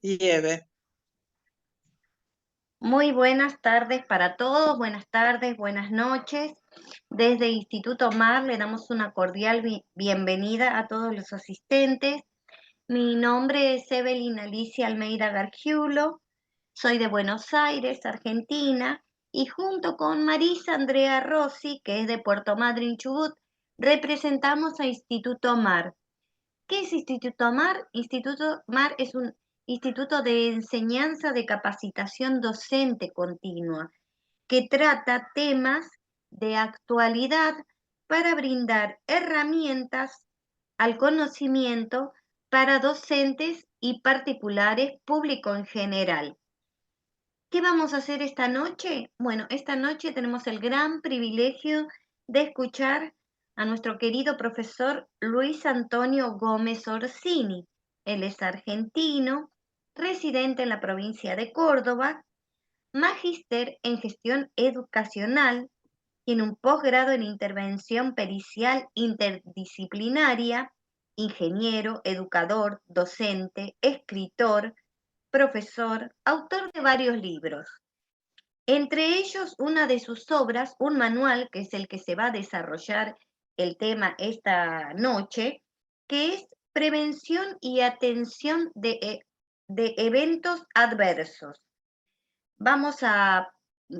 Lleve. Muy buenas tardes para todos, buenas tardes, buenas noches. Desde Instituto MAR le damos una cordial bienvenida a todos los asistentes. Mi nombre es Evelyn Alicia Almeida Gargiulo, soy de Buenos Aires, Argentina, y junto con Marisa Andrea Rossi, que es de Puerto Madryn, Chubut, representamos a Instituto MAR. ¿Qué es Instituto MAR? Instituto MAR es un instituto de enseñanza de capacitación docente continua que trata temas de actualidad para brindar herramientas al conocimiento para docentes y particulares, público en general. ¿Qué vamos a hacer esta noche? Bueno, esta noche tenemos el gran privilegio de escuchar a nuestro querido profesor Luis Antonio Gómez Orsini. Él es argentino, residente en la provincia de Córdoba, magíster en gestión educacional, tiene un posgrado en intervención pericial interdisciplinaria, ingeniero, educador, docente, escritor, profesor, autor de varios libros. Entre ellos, una de sus obras, un manual, que es el que se va a desarrollar el tema esta noche, que es Prevención y Atención de Eventos Adversos.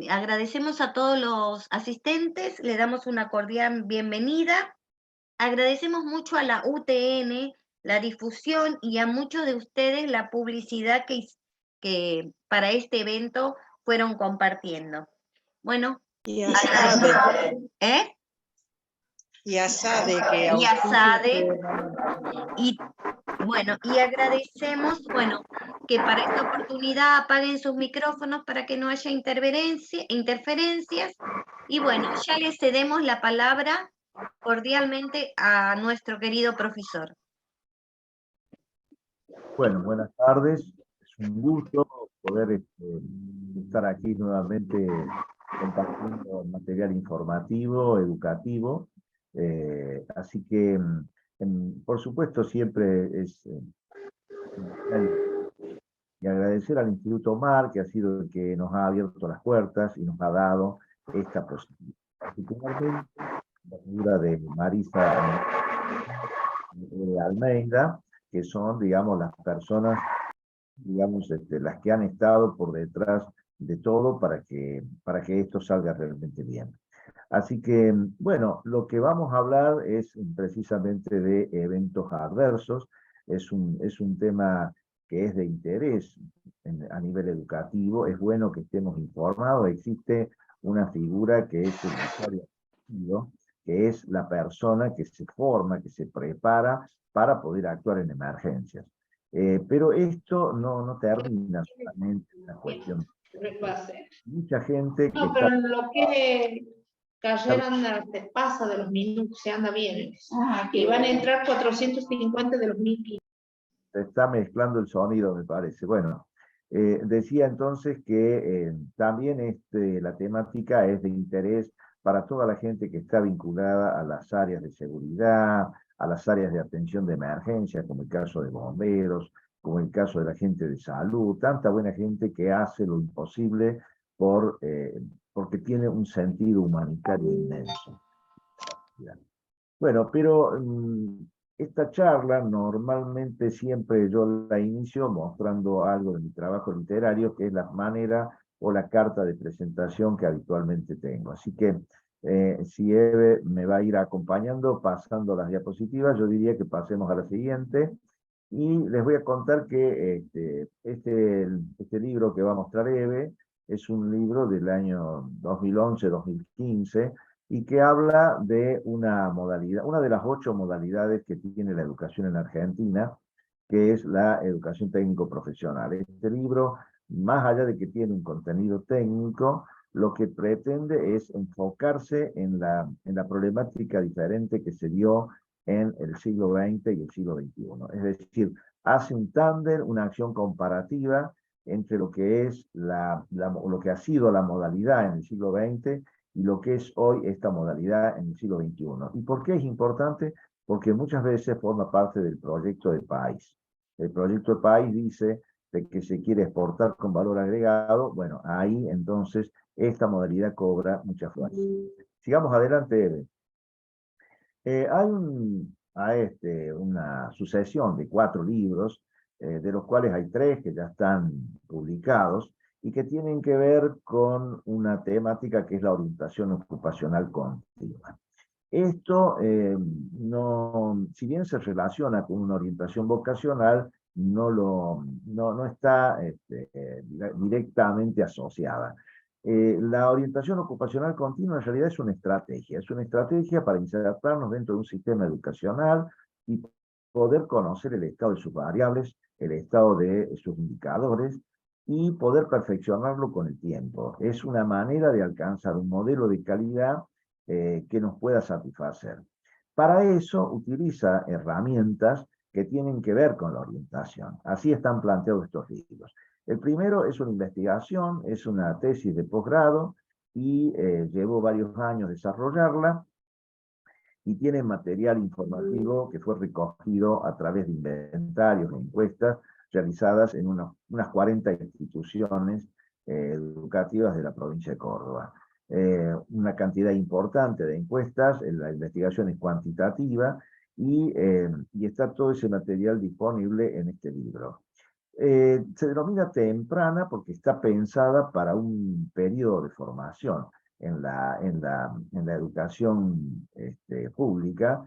Agradecemos a todos los asistentes, le damos una cordial bienvenida. Agradecemos mucho a la UTN la difusión y a muchos de ustedes la publicidad que para este evento fueron compartiendo. Bueno, Y ASADE. ¿eh? Y ASADE que Y auspicia ASADE. este evento. Y bueno, y agradecemos, que para esta oportunidad apaguen sus micrófonos para que no haya interferencias. Y bueno, ya le cedemos la palabra cordialmente a nuestro querido profesor. Bueno, buenas tardes. Es un gusto poder estar aquí nuevamente compartiendo material informativo, educativo. Así que, por supuesto, siempre es y agradecer al Instituto MAR, que ha sido el que nos ha abierto las puertas y nos ha dado esta posibilidad. Particularmente, la figura de Marisa Almeida, que son, digamos, las personas, digamos, las que han estado por detrás de todo para que esto salga realmente bien. Así que, bueno, lo que vamos a hablar es precisamente de eventos adversos. Es un tema que es de interés a nivel educativo. Es bueno que estemos informados. Existe una figura que es el usuario activo, que es la persona que se forma, que se prepara para poder actuar en emergencias. Pero esto no termina solamente en la cuestión. Mucha gente que No, pero en lo que está Carrera anda, se pasa de los minutos, se anda bien. Y van a entrar 450 de los 1500. se está mezclando el sonido, me parece. Bueno, decía entonces que también la temática es de interés para toda la gente que está vinculada a las áreas de seguridad, a las áreas de atención de emergencia, como el caso de bomberos, como el caso de la gente de salud, tanta buena gente que hace lo imposible porque tiene un sentido humanitario inmenso. Bueno, pero esta charla normalmente siempre yo la inicio mostrando algo de mi trabajo literario, que es la manera o la carta de presentación que habitualmente tengo. Así que si Eve me va a ir acompañando, pasando las diapositivas, yo diría que pasemos a la siguiente. Y les voy a contar que este libro que va a mostrar Eve es un libro del año 2011-2015, y que habla de una modalidad, una de las 8 modalidades que tiene la educación en Argentina, que es la educación técnico profesional. Este libro, más allá de que tiene un contenido técnico, lo que pretende es enfocarse en la problemática diferente que se dio en el siglo XX y el siglo XXI. Es decir, hace un tándem, una acción comparativa entre lo que es lo que ha sido la modalidad en el siglo XX y lo que es hoy esta modalidad en el siglo XXI. ¿Y por qué es importante? Porque muchas veces forma parte del proyecto de país. El proyecto de país dice de que se quiere exportar con valor agregado, bueno, ahí entonces esta modalidad cobra mucha fuerza. Sigamos adelante, Eve. Hay una sucesión de 4 libros, de los cuales hay 3 que ya están publicados y que tienen que ver con una temática que es la orientación ocupacional continua. Esto, si bien se relaciona con una orientación vocacional, no está directamente asociada. La orientación ocupacional continua en realidad es una estrategia para insertarnos dentro de un sistema educacional y poder conocer el estado de sus variables, el estado de sus indicadores y poder perfeccionarlo con el tiempo. Es una manera de alcanzar un modelo de calidad que nos pueda satisfacer. Para eso utiliza herramientas que tienen que ver con la orientación. Así están planteados estos libros. El primero es una investigación, es una tesis de posgrado y llevó varios años desarrollarla y tiene material informativo que fue recogido a través de inventarios e encuestas realizadas en unas 40 instituciones educativas de la provincia de Córdoba. Una cantidad importante de encuestas, la investigación es cuantitativa y está todo ese material disponible en este libro. Se denomina temprana porque está pensada para un periodo de formación en la educación pública,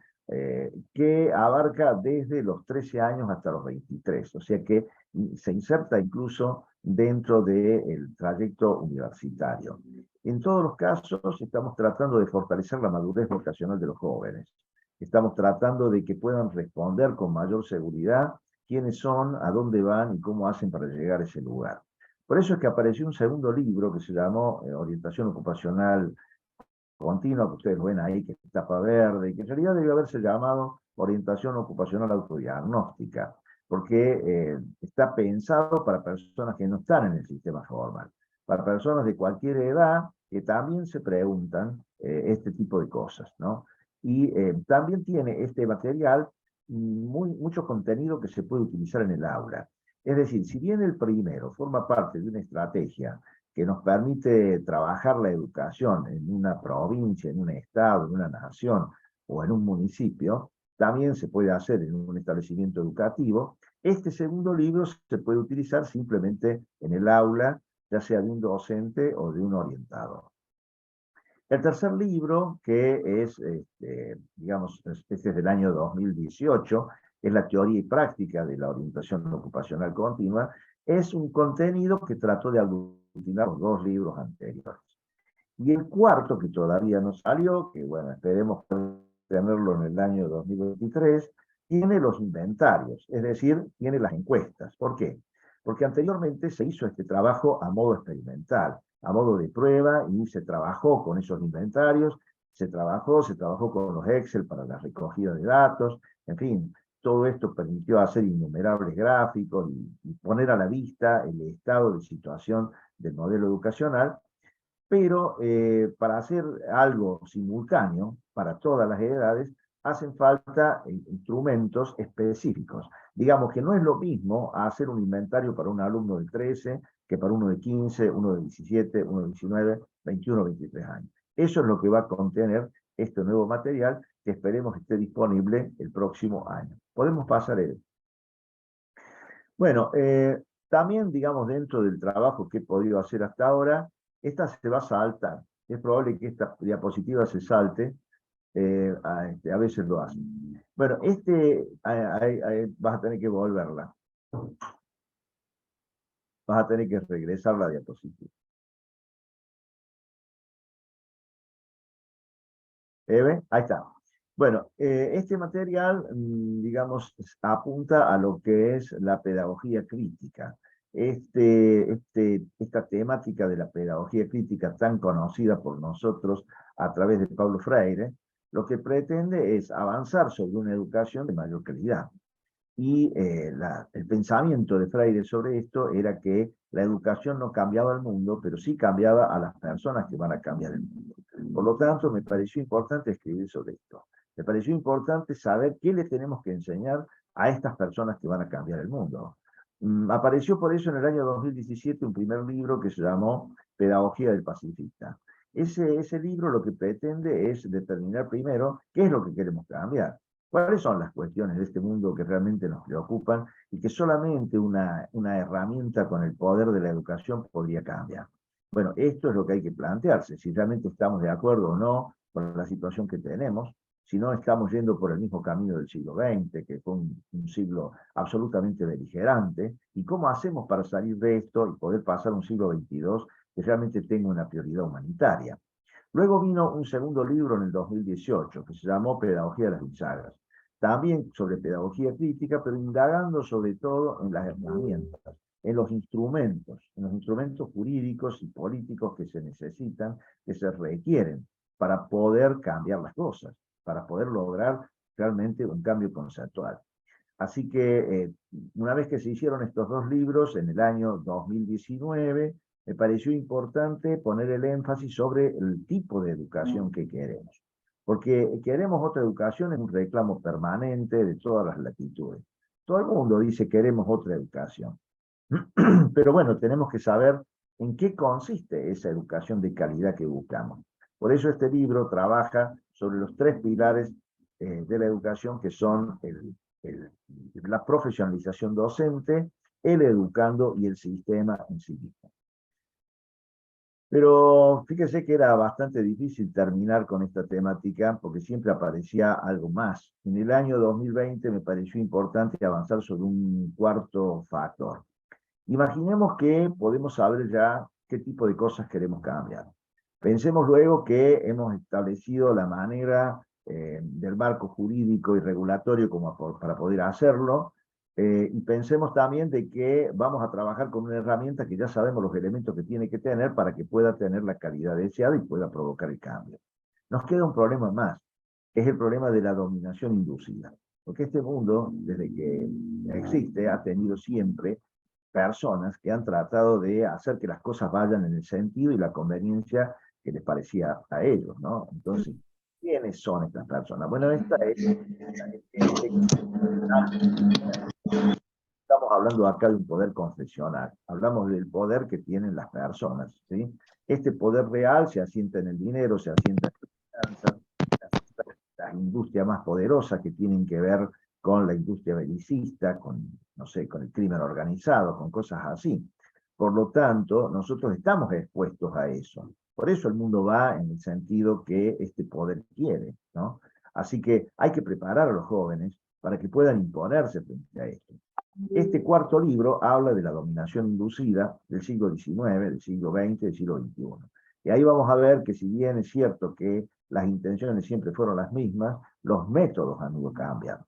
que abarca desde los 13 años hasta los 23, o sea que se inserta incluso dentro del trayecto universitario. En todos los casos estamos tratando de fortalecer la madurez vocacional de los jóvenes. Estamos tratando de que puedan responder con mayor seguridad quiénes son, a dónde van y cómo hacen para llegar a ese lugar. Por eso es que apareció un segundo libro que se llamó Orientación Ocupacional Continua, que ustedes ven ahí, que es tapa verde, y que en realidad debe haberse llamado Orientación Ocupacional Autodiagnóstica, porque está pensado para personas que no están en el sistema formal, para personas de cualquier edad que también se preguntan este tipo de cosas, ¿no? Y también tiene este material mucho contenido que se puede utilizar en el aula. Es decir, si bien el primero forma parte de una estrategia que nos permite trabajar la educación en una provincia, en un estado, en una nación o en un municipio, también se puede hacer en un establecimiento educativo. Este segundo libro se puede utilizar simplemente en el aula, ya sea de un docente o de un orientador. El tercer libro, que es, digamos, este es del año 2018, es la teoría y práctica de la orientación ocupacional continua, es un contenido que trató de aglutinar los 2 libros anteriores. Y el cuarto, que todavía no salió, que bueno, esperemos tenerlo en el año 2023, tiene los inventarios, es decir, tiene las encuestas. ¿Por qué? Porque anteriormente se hizo este trabajo a modo experimental, a modo de prueba, y se trabajó con esos inventarios, se trabajó con los Excel para la recogida de datos, en fin, todo esto permitió hacer innumerables gráficos y poner a la vista el estado de situación del modelo educacional, pero para hacer algo simultáneo para todas las edades, hacen falta instrumentos específicos. Digamos que no es lo mismo hacer un inventario para un alumno de 13 que para uno de 15, uno de 17, uno de 19, 21, 23 años. Eso es lo que va a contener este nuevo material que esperemos esté disponible el próximo año. Podemos pasar él. Bueno, también, digamos, dentro del trabajo que he podido hacer hasta ahora, esta se va a saltar. Es probable que esta diapositiva se salte, a veces lo hace. Bueno, vas a tener que volverla. Vas a tener que regresar la diapositiva. ¿Eve? Ahí está. Bueno, este material, digamos, apunta a lo que es la pedagogía crítica. Esta temática de la pedagogía crítica tan conocida por nosotros a través de Paulo Freire, lo que pretende es avanzar sobre una educación de mayor calidad. Y el pensamiento de Freire sobre esto era que la educación no cambiaba el mundo, pero sí cambiaba a las personas que van a cambiar el mundo. Por lo tanto, me pareció importante escribir sobre esto. Me pareció importante saber qué le tenemos que enseñar a estas personas que van a cambiar el mundo. Apareció por eso en el año 2017 un primer libro que se llamó Pedagogía del Pacifista. Ese libro lo que pretende es determinar primero qué es lo que queremos cambiar, cuáles son las cuestiones de este mundo que realmente nos preocupan y que solamente una herramienta con el poder de la educación podría cambiar. Bueno, esto es lo que hay que plantearse, si realmente estamos de acuerdo o no con la situación que tenemos, si no estamos yendo por el mismo camino del siglo XX, que fue un siglo absolutamente beligerante, y cómo hacemos para salir de esto y poder pasar a un siglo XXII que realmente tenga una prioridad humanitaria. Luego vino un segundo libro en el 2018 que se llamó Pedagogía de las Bisagas, también sobre pedagogía crítica, pero indagando sobre todo en las herramientas, en los instrumentos jurídicos y políticos que se necesitan, que se requieren para poder cambiar las cosas, para poder lograr realmente un cambio conceptual. Así que una vez que se hicieron estos dos libros en el año 2019, me pareció importante poner el énfasis sobre el tipo de educación que queremos. Porque queremos otra educación es un reclamo permanente de todas las latitudes. Todo el mundo dice queremos otra educación. Pero bueno, tenemos que saber en qué consiste esa educación de calidad que buscamos. Por eso este libro trabaja sobre los tres pilares de la educación que son la profesionalización docente, el educando y el sistema en sí mismo. Pero fíjese que era bastante difícil terminar con esta temática porque siempre aparecía algo más. En el año 2020 me pareció importante avanzar sobre un cuarto factor. Imaginemos que podemos saber ya qué tipo de cosas queremos cambiar. Pensemos luego que hemos establecido la manera del marco jurídico y regulatorio para poder hacerlo, y pensemos también de que vamos a trabajar con una herramienta que ya sabemos los elementos que tiene que tener para que pueda tener la calidad deseada y pueda provocar el cambio. Nos queda un problema más, es el problema de la dominación inducida. Porque este mundo, desde que existe, ha tenido siempre personas que han tratado de hacer que las cosas vayan en el sentido y la conveniencia que les parecía a ellos, ¿no? Entonces, ¿quiénes son estas personas? Bueno, estamos hablando acá de un poder confesional, hablamos del poder que tienen las personas, ¿sí? Este poder real se asienta en el dinero, se asienta en las finanzas, se asienta en las industrias más poderosas que tienen que ver con la industria belicista, con, no sé, con el crimen organizado, con cosas así. Por lo tanto, nosotros estamos expuestos a eso. Por eso el mundo va en el sentido que este poder quiere, ¿no? Así que hay que preparar a los jóvenes para que puedan imponerse frente a esto. Este cuarto libro habla de la dominación inducida del siglo XIX, del siglo XX, del siglo XXI. Y ahí vamos a ver que si bien es cierto que las intenciones siempre fueron las mismas, los métodos han ido cambiando.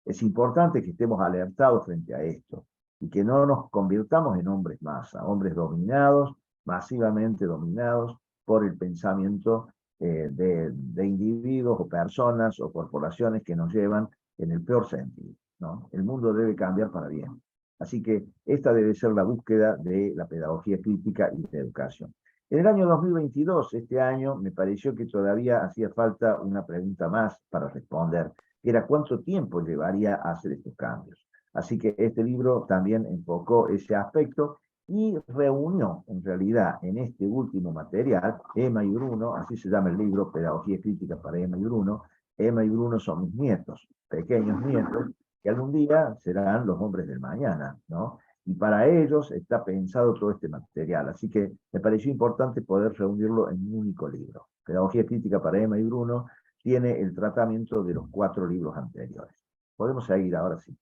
Es importante que estemos alertados frente a esto y que no nos convirtamos en hombres masa, hombres dominados, masivamente dominados por el pensamiento de individuos o personas o corporaciones que nos llevan en el peor sentido, ¿no? El mundo debe cambiar para bien. Así que esta debe ser la búsqueda de la pedagogía crítica y de educación. En el año 2022, este año, me pareció que todavía hacía falta una pregunta más para responder, que era cuánto tiempo llevaría a hacer estos cambios. Así que este libro también enfocó ese aspecto y reunió, en realidad, en este último material, Emma y Bruno, así se llama el libro, Pedagogía Crítica para Emma y Bruno. Emma y Bruno son mis nietos, pequeños nietos, que algún día serán los hombres del mañana, ¿no? Y para ellos está pensado todo este material, así que me pareció importante poder reunirlo en un único libro. Pedagogía Crítica para Emma y Bruno tiene el tratamiento de los 4 libros anteriores. Podemos seguir ahora sí.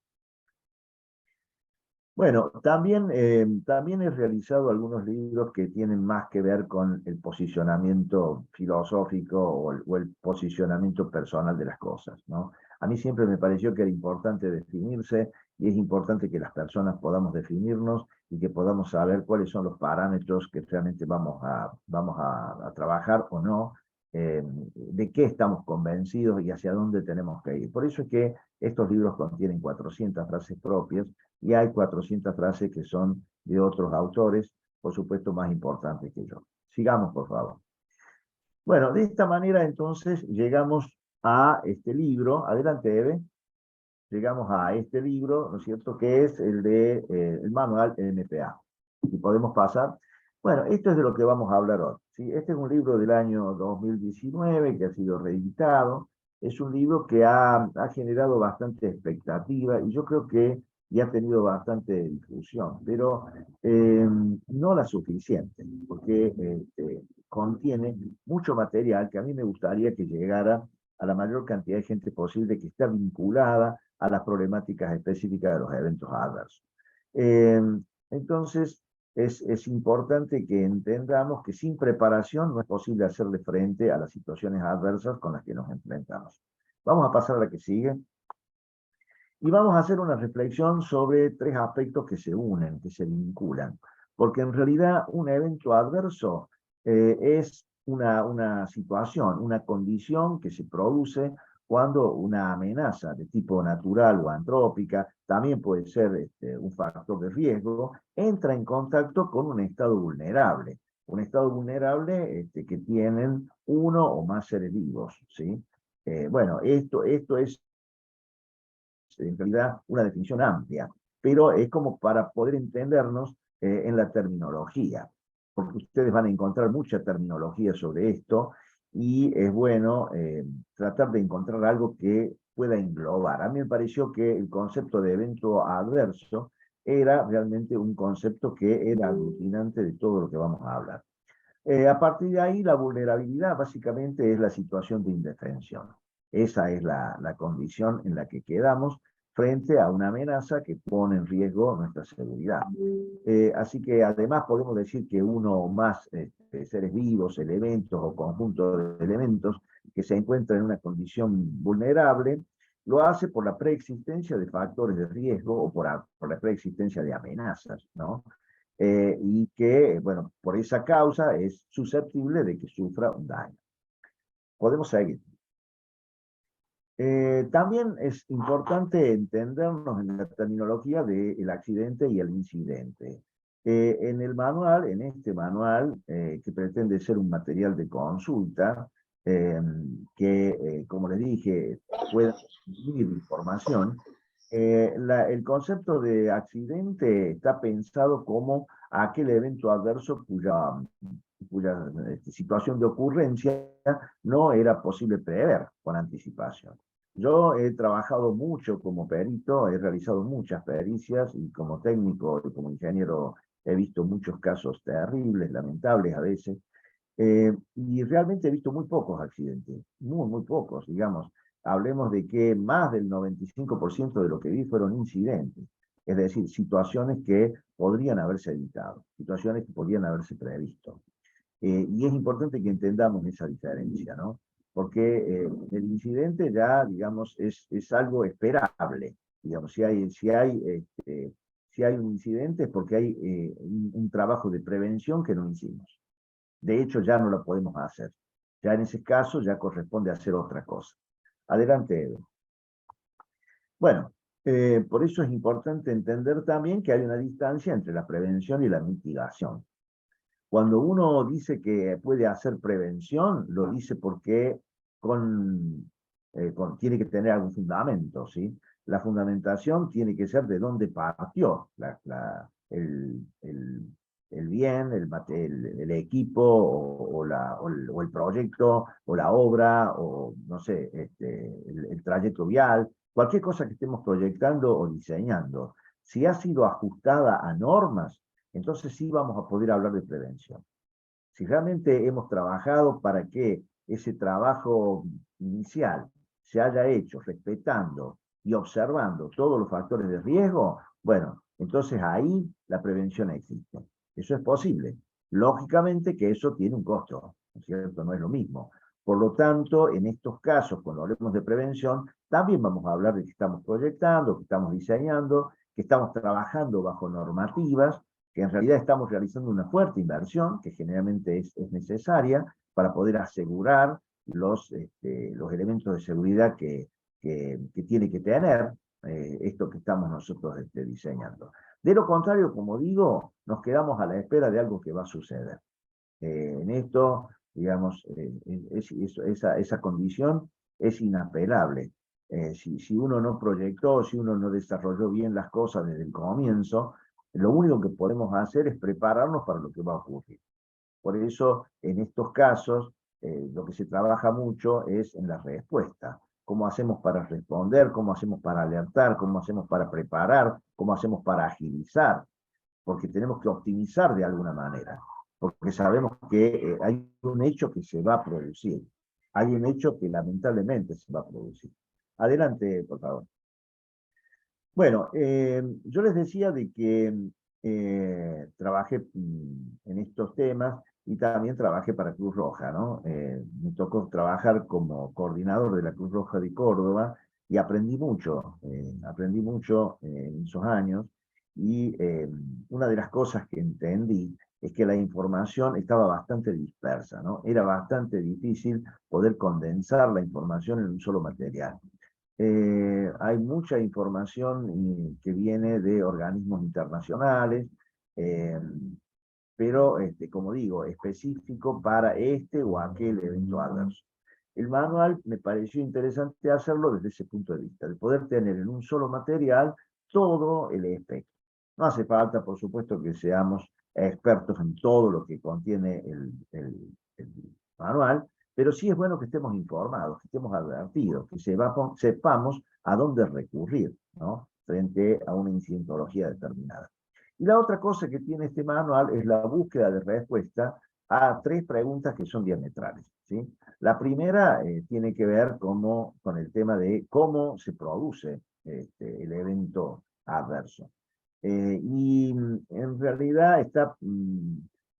Bueno, también he realizado algunos libros que tienen más que ver con el posicionamiento filosófico o el posicionamiento personal de las cosas, ¿no? A mí siempre me pareció que era importante definirse y es importante que las personas podamos definirnos y que podamos saber cuáles son los parámetros que realmente vamos a trabajar o no, de qué estamos convencidos y hacia dónde tenemos que ir. Por eso es que estos libros contienen 400 frases propias y hay 400 frases que son de otros autores, por supuesto más importantes que yo. Sigamos, por favor. Bueno, de esta manera entonces llegamos a este libro. Adelante, Eve. llegamos a este libro, ¿no es cierto?, que es el de el manual MPA. Y podemos pasar. Bueno, esto es de lo que vamos a hablar hoy, ¿sí? Este es un libro del año 2019 que ha sido reeditado. Es un libro que ha generado bastante expectativa y yo creo que ya ha tenido bastante difusión, pero no la suficiente, porque contiene mucho material que a mí me gustaría que llegara a la mayor cantidad de gente posible que está vinculada a las problemáticas específicas de los eventos adversos. Entonces, es importante que entendamos que sin preparación no es posible hacerle frente a las situaciones adversas con las que nos enfrentamos. Vamos a pasar a la que sigue. Y vamos a hacer una reflexión sobre tres aspectos que se unen, que se vinculan. Porque en realidad un evento adverso es una situación, una condición que se produce cuando una amenaza de tipo natural o antrópica, también puede ser un factor de riesgo, entra en contacto con un estado vulnerable. Un estado vulnerable que tienen uno o más seres vivos, ¿sí? Bueno, esto es en realidad una definición amplia, pero es como para poder entendernos en la terminología, porque ustedes van a encontrar mucha terminología sobre esto, y es bueno tratar de encontrar algo que pueda englobar. A mí me pareció que el concepto de evento adverso era realmente un concepto que era aglutinante de todo lo que vamos a hablar. A partir de ahí, la vulnerabilidad básicamente es la situación de indefensión. Esa es la condición en la que quedamos frente a una amenaza que pone en riesgo nuestra seguridad. Así que además podemos decir que uno o más seres vivos, elementos o conjuntos de elementos que se encuentran en una condición vulnerable, lo hace por la preexistencia de factores de riesgo o por la preexistencia de amenazas, ¿no? Y que, bueno, por esa causa es susceptible de que sufra un daño. Podemos seguir. También es importante entendernos en la terminología del accidente y el incidente. En el manual, en este manual, que pretende ser un material de consulta, que, como les dije, pueda incluir información, el concepto de accidente está pensado como aquel evento adverso cuya situación de ocurrencia no era posible prever con anticipación. Yo he trabajado mucho como perito, he realizado muchas pericias y como técnico y como ingeniero he visto muchos casos terribles, lamentables a veces, y realmente he visto muy pocos accidentes, muy pocos, digamos. Hablemos de que más del 95% de lo que vi fueron incidentes, es decir, situaciones que podrían haberse evitado, situaciones que podrían haberse previsto. Y es importante que entendamos esa diferencia, ¿no? Porque el incidente ya, digamos, es algo esperable. Digamos, si hay un incidente es porque hay un trabajo de prevención que no hicimos. De hecho, ya no lo podemos hacer. Ya en ese caso ya corresponde hacer otra cosa. Adelante, Edo. Bueno, por eso es importante entender también que hay una distancia entre la prevención y la mitigación. Cuando uno dice que puede hacer prevención, lo dice porque tiene que tener algún fundamento, ¿sí? La fundamentación tiene que ser de dónde partió el bien, el equipo, o el proyecto, o la obra, o no sé, el trayecto vial, cualquier cosa que estemos proyectando o diseñando. Si ha sido ajustada a normas, entonces sí vamos a poder hablar de prevención. Si realmente hemos trabajado para que ese trabajo inicial se haya hecho respetando y observando todos los factores de riesgo, bueno, entonces ahí la prevención existe. Eso es posible. Lógicamente que eso tiene un costo, ¿no es cierto? No es lo mismo. Por lo tanto, en estos casos, cuando hablemos de prevención, también vamos a hablar de que estamos proyectando, que estamos diseñando, que estamos trabajando bajo normativas, que en realidad estamos realizando una fuerte inversión, que generalmente es necesaria para poder asegurar los elementos de seguridad que tiene que tener esto que estamos nosotros diseñando. De lo contrario, como digo, nos quedamos a la espera de algo que va a suceder. En esto, digamos, esa condición es inapelable. Si uno no proyectó, si uno no desarrolló bien las cosas desde el comienzo, lo único que podemos hacer es prepararnos para lo que va a ocurrir. Por eso, en estos casos, lo que se trabaja mucho es en la respuesta. ¿Cómo hacemos para responder? ¿Cómo hacemos para alertar? ¿Cómo hacemos para preparar? ¿Cómo hacemos para agilizar? Porque tenemos que optimizar de alguna manera. Porque sabemos que hay un hecho que se va a producir. Hay un hecho que lamentablemente se va a producir. Adelante, por favor. Bueno, yo les decía de que trabajé en estos temas y también trabajé para Cruz Roja, ¿no? Me tocó trabajar como coordinador de la Cruz Roja de Córdoba y aprendí mucho en esos años. Y una de las cosas que entendí es que la información estaba bastante dispersa, ¿no? Era bastante difícil poder condensar la información en un solo material. Hay mucha información que viene de organismos internacionales, eh, pero, como digo, específico para este o aquel evento adverso. El manual me pareció interesante hacerlo desde ese punto de vista, de poder tener en un solo material todo el espectro. No hace falta, por supuesto, que seamos expertos en todo lo que contiene el manual, pero sí es bueno que estemos informados, que estemos advertidos, que sepamos a dónde recurrir, ¿no? Frente a una incidentología determinada. Y la otra cosa que tiene este manual es la búsqueda de respuesta a 3 preguntas que son diametrales, ¿sí? La primera tiene que ver con el tema de cómo se produce el evento adverso. Y en realidad está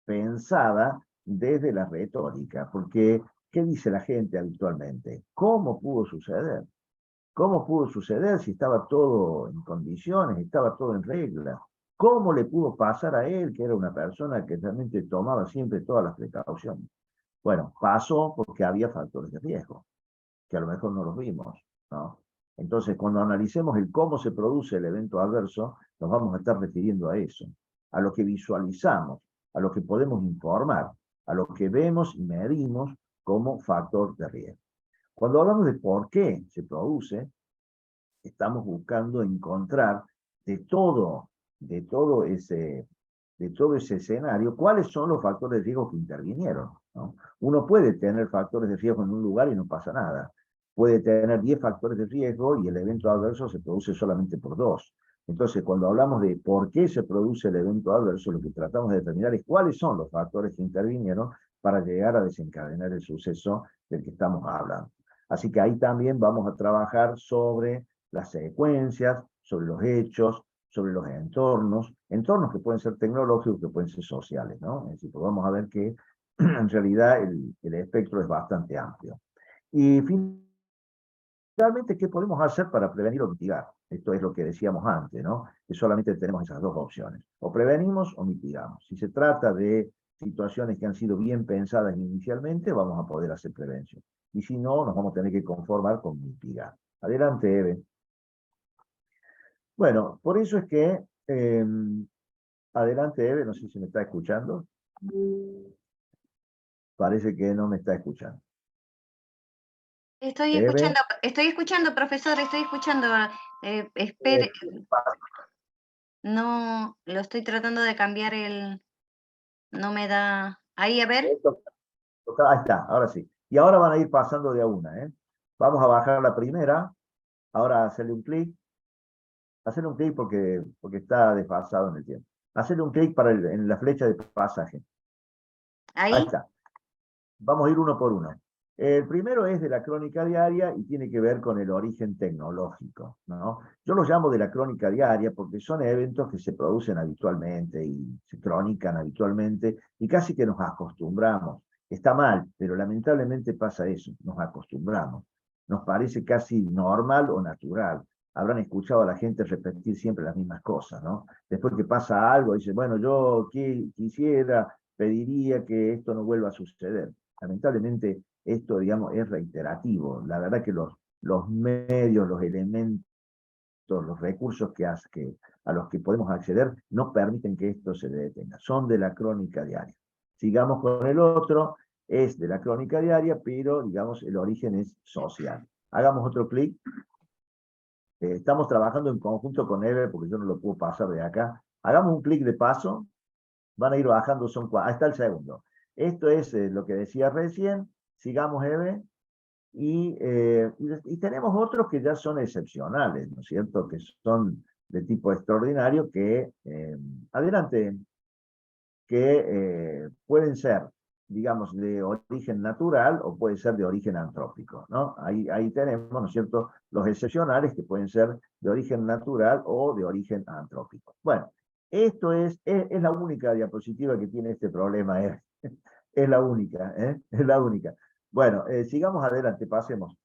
pensada desde la retórica, porque ¿qué dice la gente habitualmente? ¿Cómo pudo suceder? ¿Cómo pudo suceder si estaba todo en condiciones, estaba todo en regla? ¿Cómo le pudo pasar a él, que era una persona que realmente tomaba siempre todas las precauciones? Bueno, pasó porque había factores de riesgo, que a lo mejor no los vimos, ¿no? Entonces, cuando analicemos el cómo se produce el evento adverso, nos vamos a estar refiriendo a eso, a lo que visualizamos, a lo que podemos informar, a lo que vemos y medimos como factor de riesgo. Cuando hablamos de por qué se produce, estamos buscando encontrar de todo ese escenario, cuáles son los factores de riesgo que intervinieron, ¿no? Uno puede tener factores de riesgo en un lugar y no pasa nada. Puede tener 10 factores de riesgo y el evento adverso se produce solamente por 2. Entonces, cuando hablamos de por qué se produce el evento adverso, lo que tratamos de determinar es cuáles son los factores que intervinieron para llegar a desencadenar el suceso del que estamos hablando. Así que ahí también vamos a trabajar sobre las secuencias, sobre los hechos, sobre los entornos que pueden ser tecnológicos, que pueden ser sociales, ¿no? Es decir, pues vamos a ver que en realidad el espectro es bastante amplio. Y finalmente, ¿qué podemos hacer para prevenir o mitigar? Esto es lo que decíamos antes, ¿no? Que solamente tenemos esas 2 opciones. O prevenimos o mitigamos. Si se trata de situaciones que han sido bien pensadas inicialmente, vamos a poder hacer prevención. Y si no, nos vamos a tener que conformar con mitigar. Adelante, Eve. Bueno, por eso es que, adelante, Eve, no sé si me está escuchando. Parece que no me está escuchando. Estoy Eve, escuchando, profesor, estoy escuchando. Espere, no, lo estoy tratando de cambiar no me da. Ahí, a ver. ahí está, ahora sí. Y ahora van a ir pasando de a una, ¿eh? Vamos a bajar la primera, ahora hacerle un clic porque está desfasado en el tiempo. Hacerle un clic en la flecha de pasaje. Ahí Ahí. está. Vamos a ir uno por uno. El primero es de la crónica diaria y tiene que ver con el origen tecnológico, ¿no? Yo los llamo de la crónica diaria porque son eventos que se producen habitualmente y se cronican habitualmente y casi que nos acostumbramos. Está mal, pero lamentablemente pasa eso, nos acostumbramos. Nos parece casi normal o natural. Habrán escuchado a la gente repetir siempre las mismas cosas, ¿no? Después que pasa algo, dice, bueno, yo quisiera, pediría que esto no vuelva a suceder. Lamentablemente esto, digamos, es reiterativo. La verdad que los medios, los elementos, los recursos a los que podemos acceder no permiten que esto se detenga. Son de la crónica diaria. Sigamos con el otro, es de la crónica diaria, pero, digamos, el origen es social. Hagamos otro clic. Estamos trabajando en conjunto con Eve, porque yo no lo puedo pasar de acá. Hagamos un clic de paso, van a ir bajando, ahí está el segundo. Esto es lo que decía recién, sigamos Eve, y tenemos otros que ya son excepcionales, ¿no es cierto? Que son de tipo extraordinario, que, adelante, que pueden ser, digamos, de origen natural o pueden ser de origen antrópico, ¿no? Ahí tenemos, ¿no es cierto?, los excepcionales que pueden ser de origen natural o de origen antrópico. Bueno, esto es la única diapositiva que tiene este problema, es la única, es la única. Bueno, sigamos adelante, pasemos.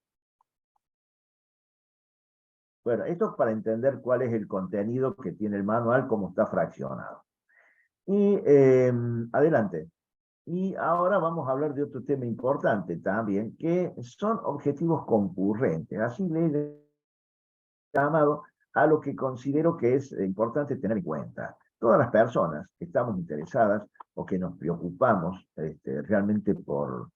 Bueno, esto es para entender cuál es el contenido que tiene el manual, cómo está fraccionado. Y adelante. Y ahora vamos a hablar de otro tema importante también, que son objetivos concurrentes. Así le he llamado a lo que considero que es importante tener en cuenta. Todas las personas que estamos interesadas o que nos preocupamos realmente por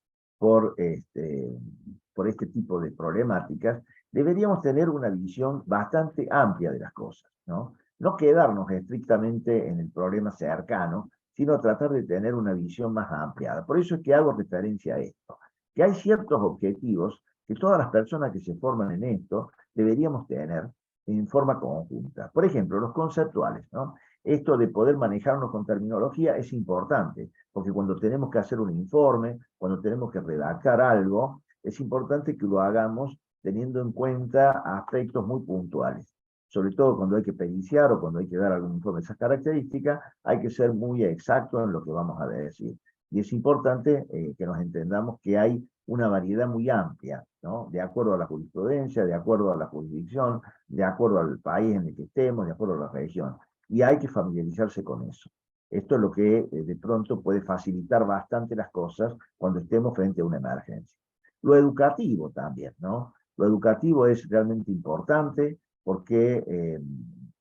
este tipo de problemáticas, deberíamos tener una visión bastante amplia de las cosas, ¿no? No quedarnos estrictamente en el problema cercano, sino tratar de tener una visión más ampliada. Por eso es que hago referencia a esto, que hay ciertos objetivos que todas las personas que se forman en esto deberíamos tener en forma conjunta. Por ejemplo, los conceptuales, ¿no? Esto de poder manejarnos con terminología es importante, porque cuando tenemos que hacer un informe, cuando tenemos que redactar algo, es importante que lo hagamos teniendo en cuenta aspectos muy puntuales. Sobre todo cuando hay que periciar o cuando hay que dar algún informe de esas características, hay que ser muy exacto en lo que vamos a decir. Y es importante que nos entendamos que hay una variedad muy amplia, ¿no? De acuerdo a la jurisprudencia, de acuerdo a la jurisdicción, de acuerdo al país en el que estemos, de acuerdo a la región. Y hay que familiarizarse con eso. Esto es lo que de pronto puede facilitar bastante las cosas cuando estemos frente a una emergencia. Lo educativo también, ¿no? Lo educativo es realmente importante porque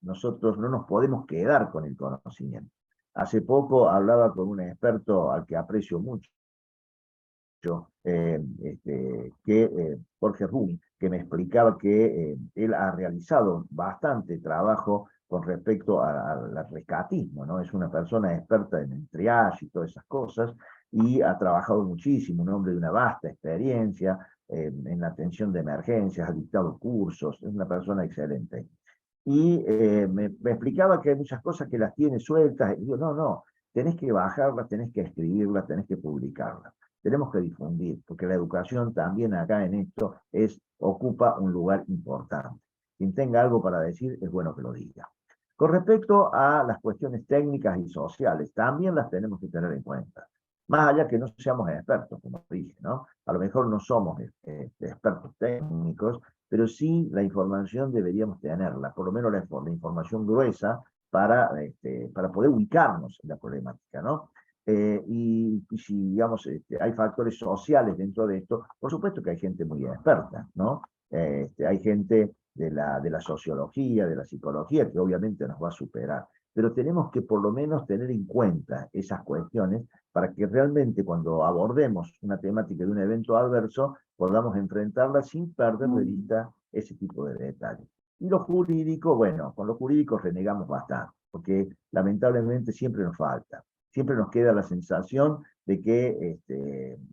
nosotros no nos podemos quedar con el conocimiento. Hace poco hablaba con un experto al que aprecio mucho, Jorge Rumi, que me explicaba que él ha realizado bastante trabajo con respecto al rescatismo, ¿no? Es una persona experta en el triage y todas esas cosas, y ha trabajado muchísimo, un hombre de una vasta experiencia en la atención de emergencias, ha dictado cursos, es una persona excelente. Y me explicaba que hay muchas cosas que las tiene sueltas, y digo, no, tenés que bajarlas, tenés que escribirlas, tenés que publicarlas. Tenemos que difundir, porque la educación también acá en esto ocupa un lugar importante. Quien tenga algo para decir, es bueno que lo diga. Con respecto a las cuestiones técnicas y sociales, también las tenemos que tener en cuenta. Más allá que no seamos expertos, como dije, ¿no? A lo mejor no somos expertos técnicos, pero sí la información deberíamos tenerla, por lo menos la información gruesa para poder ubicarnos en la problemática, ¿no? Y si, digamos, hay factores sociales dentro de esto, por supuesto que hay gente muy experta, ¿no? Hay gente de la sociología, de la psicología, que obviamente nos va a superar, pero tenemos que por lo menos tener en cuenta esas cuestiones para que realmente cuando abordemos una temática de un evento adverso, podamos enfrentarla sin perder de vista ese tipo de detalles. Y lo jurídico, bueno, con lo jurídico renegamos bastante, porque lamentablemente siempre nos falta. Siempre nos queda la sensación de que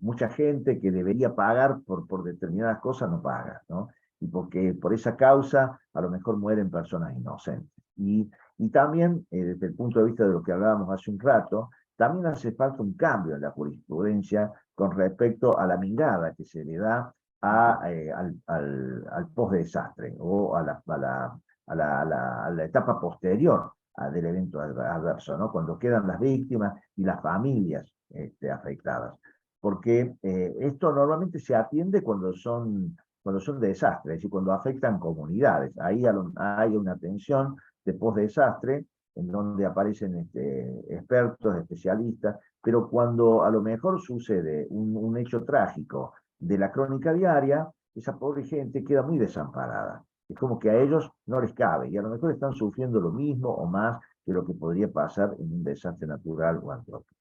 mucha gente que debería pagar por determinadas cosas no paga, ¿no? Y porque por esa causa a lo mejor mueren personas inocentes. Y también, desde el punto de vista de lo que hablábamos hace un rato, también hace falta un cambio en la jurisprudencia con respecto a la mirada que se le da al post-desastre o a la etapa posterior del evento adverso, ¿no? Cuando quedan las víctimas y las familias afectadas. Porque esto normalmente se atiende cuando son desastres, es decir, cuando afectan comunidades. Ahí hay una atención de post-desastre en donde aparecen expertos, especialistas, pero cuando a lo mejor sucede un hecho trágico de la crónica diaria, esa pobre gente queda muy desamparada. Es como que a ellos no les cabe, y a lo mejor están sufriendo lo mismo o más que lo que podría pasar en un desastre natural o antrópico.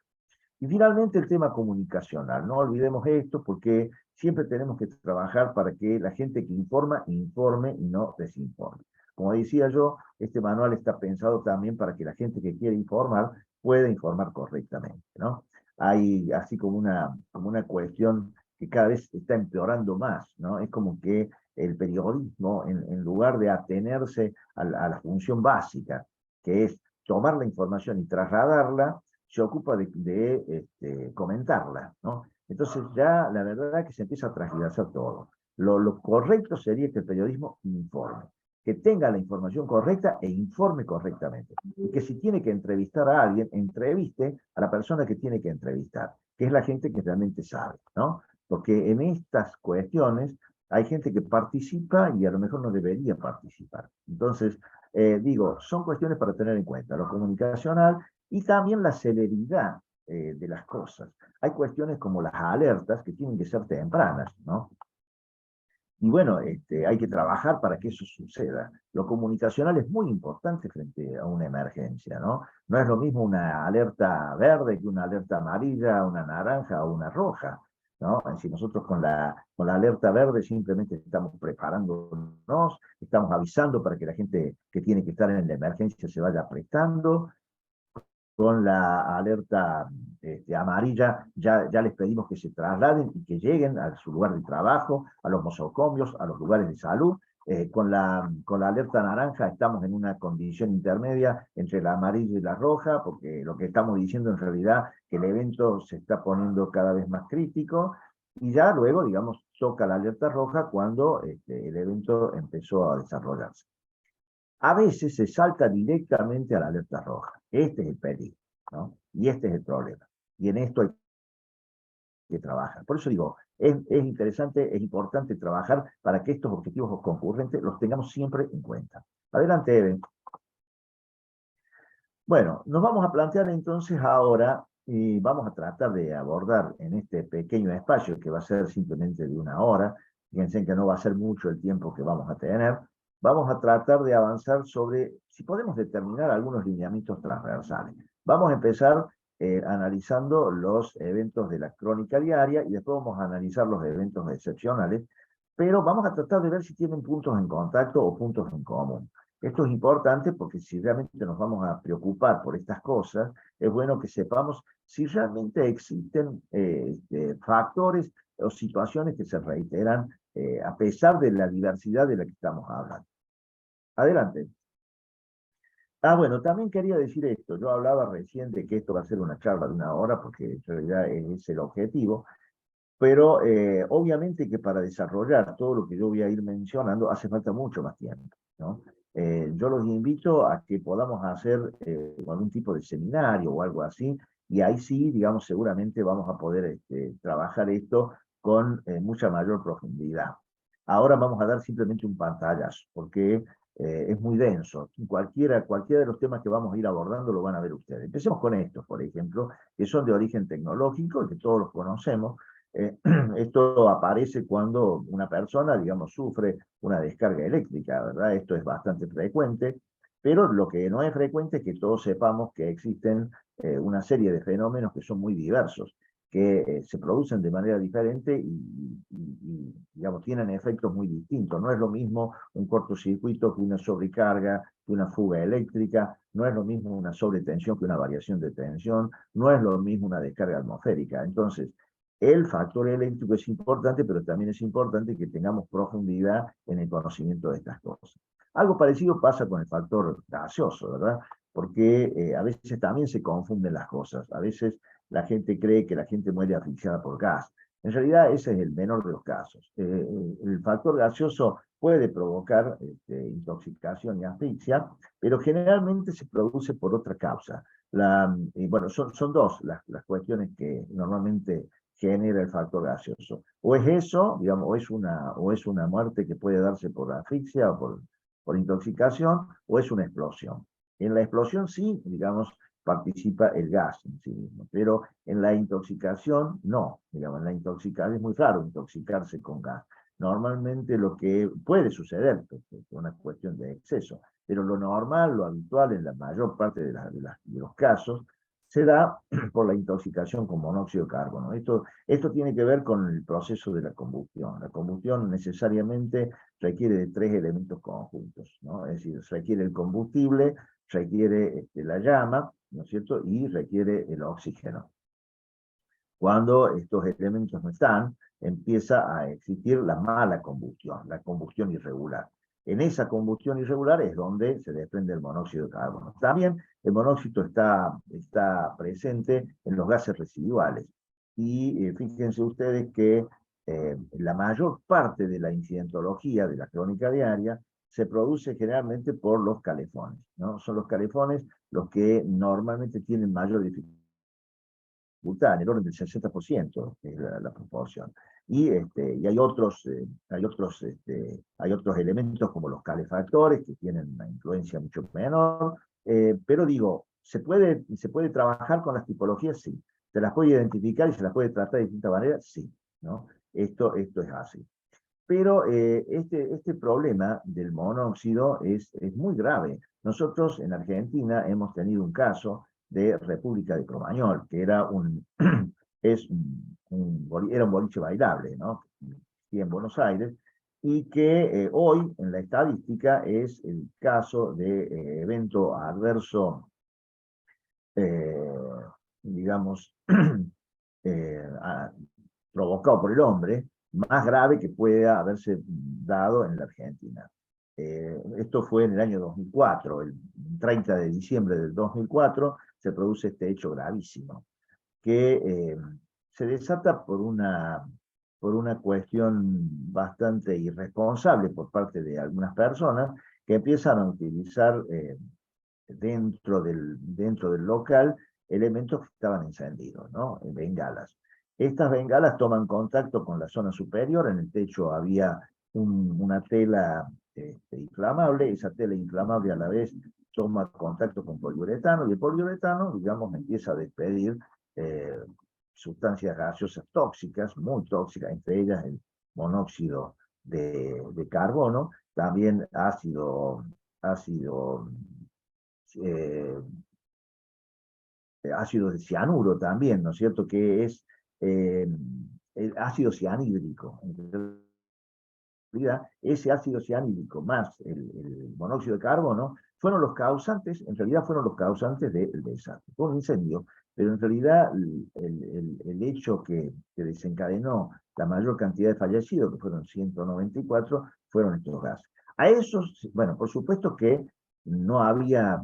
Y finalmente el tema comunicacional. No olvidemos esto porque siempre tenemos que trabajar para que la gente que informa, informe y no desinforme. Como decía yo, este manual está pensado también para que la gente que quiere informar pueda informar correctamente, ¿no? Hay así como una cuestión que cada vez está empeorando más, ¿no? Es como que el periodismo, en lugar de atenerse a la función básica, que es tomar la información y trasladarla, se ocupa de comentarla, ¿no? Entonces ya la verdad es que se empieza a transgiversar todo. Lo correcto sería que el periodismo informe, que tenga la información correcta e informe correctamente. Y que si tiene que entrevistar a alguien, entreviste a la persona que tiene que entrevistar, que es la gente que realmente sabe, ¿no? Porque en estas cuestiones hay gente que participa y a lo mejor no debería participar. Entonces, digo, son cuestiones para tener en cuenta, lo comunicacional y también la celeridad de las cosas. Hay cuestiones como las alertas que tienen que ser tempranas, ¿no? Y bueno, hay que trabajar para que eso suceda. Lo comunicacional es muy importante frente a una emergencia, ¿no? No es lo mismo una alerta verde que una alerta amarilla, una naranja o una roja, ¿no? Si nosotros con la alerta verde simplemente estamos preparándonos, estamos avisando para que la gente que tiene que estar en la emergencia se vaya prestando, con la alerta amarilla, ya les pedimos que se trasladen y que lleguen a su lugar de trabajo, a los nosocomios, a los lugares de salud. Con la alerta naranja estamos en una condición intermedia entre la amarilla y la roja, porque lo que estamos diciendo en realidad que el evento se está poniendo cada vez más crítico, y ya luego, digamos, toca la alerta roja cuando el evento empezó a desarrollarse. A veces se salta directamente a la alerta roja. Este es el peligro, ¿no? Y este es el problema. Y en esto hay que trabajar. Por eso digo, es interesante, es importante trabajar para que estos objetivos concurrentes los tengamos siempre en cuenta. Adelante, Eben. Bueno, nos vamos a plantear entonces ahora, y vamos a tratar de abordar en este pequeño espacio que va a ser simplemente de 1 hora, fíjense que no va a ser mucho el tiempo que vamos a tener, vamos a tratar de avanzar sobre si podemos determinar algunos lineamientos transversales. Vamos a empezar analizando los eventos de la crónica diaria y después vamos a analizar los eventos excepcionales, pero vamos a tratar de ver si tienen puntos en contacto o puntos en común. Esto es importante porque si realmente nos vamos a preocupar por estas cosas, es bueno que sepamos si realmente existen factores o situaciones que se reiteran a pesar de la diversidad de la que estamos hablando. Adelante. Ah, bueno, también quería decir esto. Yo hablaba recién de que esto va a ser una charla de 1 hora porque en realidad es el objetivo, pero obviamente que para desarrollar todo lo que yo voy a ir mencionando hace falta mucho más tiempo, ¿no? Yo los invito a que podamos hacer algún tipo de seminario o algo así, y ahí sí, digamos, seguramente vamos a poder trabajar esto con mucha mayor profundidad. Ahora vamos a dar simplemente un pantallazo, porque es muy denso. Cualquiera de los temas que vamos a ir abordando lo van a ver ustedes. Empecemos con estos, por ejemplo, que son de origen tecnológico y que todos los conocemos. Esto aparece cuando una persona, digamos, sufre una descarga eléctrica, ¿verdad? Esto es bastante frecuente, pero lo que no es frecuente es que todos sepamos que existen una serie de fenómenos que son muy diversos, que se producen de manera diferente digamos, tienen efectos muy distintos. No es lo mismo un cortocircuito que una sobrecarga, que una fuga eléctrica, no es lo mismo una sobretensión que una variación de tensión, no es lo mismo una descarga atmosférica. Entonces, el factor eléctrico es importante, pero también es importante que tengamos profundidad en el conocimiento de estas cosas. Algo parecido pasa con el factor gaseoso, ¿verdad? Porque a veces también se confunden las cosas. A veces la gente cree que la gente muere asfixiada por gas. En realidad ese es el menor de los casos. El factor gaseoso puede provocar intoxicación y asfixia, pero generalmente se produce por otra causa. Bueno, son dos las cuestiones que normalmente genera el factor gaseoso. O es eso, digamos, o es una muerte que puede darse por asfixia o por intoxicación, o es una explosión. En la explosión sí, digamos, participa el gas en sí mismo, pero en la intoxicación no, digamos, en la intoxicación es muy raro intoxicarse con gas. Normalmente lo que puede suceder, es una cuestión de exceso, pero lo normal, lo habitual en la mayor parte de los casos, se da por la intoxicación con monóxido de carbono. Esto tiene que ver con el proceso de la combustión. La combustión necesariamente requiere de 3 elementos conjuntos, ¿no? Es decir, requiere el combustible, requiere la llama, ¿no es cierto? Y requiere el oxígeno. Cuando estos elementos no están, empieza a existir la mala combustión, la combustión irregular. En esa combustión irregular es donde se desprende el monóxido de carbono. También el monóxido está presente en los gases residuales. Y fíjense ustedes que la mayor parte de la incidentología de la crónica diaria se produce generalmente por los calefones, ¿no? Son los calefones los que normalmente tienen mayor dificultad, en el orden del 60%, que es la proporción. Y hay otros elementos como los calefactores que tienen una influencia mucho menor, pero digo, ¿se puede trabajar con las tipologías? Sí. ¿Se las puede identificar y se las puede tratar de distintas maneras? Sí, ¿no? Esto es así. Pero este problema del monóxido es muy grave. Nosotros en Argentina hemos tenido un caso de República de Cromañol, que era era un boliche bailable, ¿no? Y en Buenos Aires, y que hoy en la estadística es el caso de evento adverso, digamos, provocado por el hombre, más grave que pueda haberse dado en la Argentina. Esto fue en el año 2004, el 30 de diciembre del 2004, se produce este hecho gravísimo, que se desata por una cuestión bastante irresponsable por parte de algunas personas que empiezan a utilizar dentro del local elementos que estaban encendidos, ¿no? Bengalas. Estas bengalas toman contacto con la zona superior, en el techo había una tela inflamable, esa tela inflamable a la vez toma contacto con poliuretano, y el poliuretano, digamos, empieza a despedir sustancias gaseosas tóxicas, muy tóxicas, entre ellas el monóxido de carbono, también ácido de cianuro también, ¿no es cierto?, que es el ácido cianhídrico. En realidad, ese ácido cianhídrico más el monóxido de carbono fueron los causantes, en realidad fueron los causantes del desastre. Fue un incendio, pero en realidad el hecho que desencadenó la mayor cantidad de fallecidos, que fueron 194, fueron estos gases. A esos, bueno, por supuesto que no había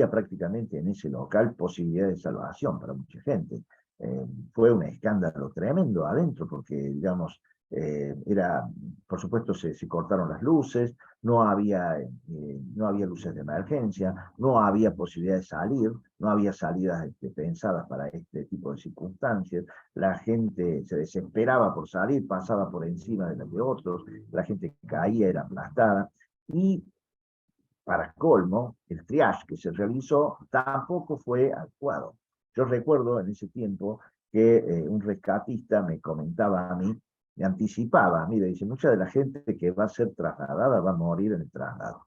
prácticamente en ese local posibilidad de salvación para mucha gente. Fue un escándalo tremendo adentro, porque, digamos, por supuesto, se cortaron las luces, no había luces de emergencia, no había posibilidad de salir, no había salidas pensadas para este tipo de circunstancias, la gente se desesperaba por salir, pasaba por encima de las de otros, la gente caía, era aplastada, y para colmo, el triage que se realizó tampoco fue adecuado. Yo recuerdo en ese tiempo que un rescatista me comentaba a mí, me anticipaba, mire, dice, mucha de la gente que va a ser trasladada va a morir en el traslado.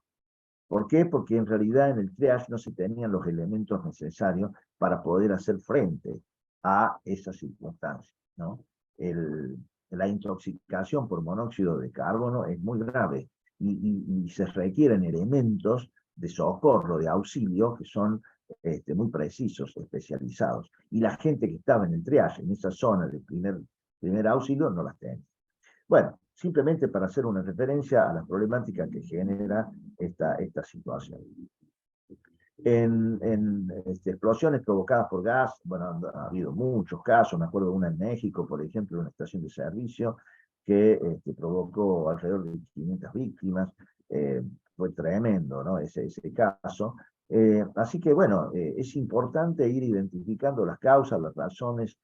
¿Por qué? Porque en realidad en el triage no se tenían los elementos necesarios para poder hacer frente a esas circunstancias, ¿no? La intoxicación por monóxido de carbono es muy grave y se requieren elementos de socorro, de auxilio, que son muy precisos, especializados. Y la gente que estaba en el triage, en esa zona de primer auxilio, no las tenía. Bueno, simplemente para hacer una referencia a la problemática que genera esta situación. En explosiones provocadas por gas, bueno, ha habido muchos casos, me acuerdo de una en México, por ejemplo, una estación de servicio que provocó alrededor de 500 víctimas, fue tremendo, ¿no? Ese caso. Así que, bueno, es importante ir identificando las causas, las razones,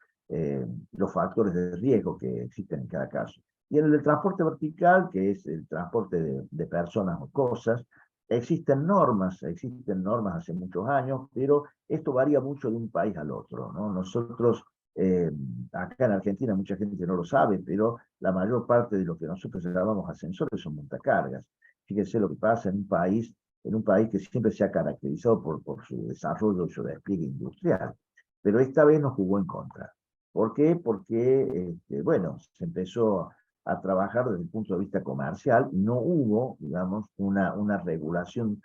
los factores de riesgo que existen en cada caso. Y en el transporte vertical, que es el transporte de personas o cosas, existen normas hace muchos años, pero esto varía mucho de un país al otro, ¿no? Nosotros, acá en Argentina, mucha gente no lo sabe, pero la mayor parte de lo que nosotros llamamos ascensores son montacargas. Fíjense lo que pasa en un país que siempre se ha caracterizado por su desarrollo y su despliegue industrial. pero esta vez nos jugó en contra. ¿Por qué? Porque, bueno, se empezó a trabajar desde el punto de vista comercial y no hubo, digamos, una regulación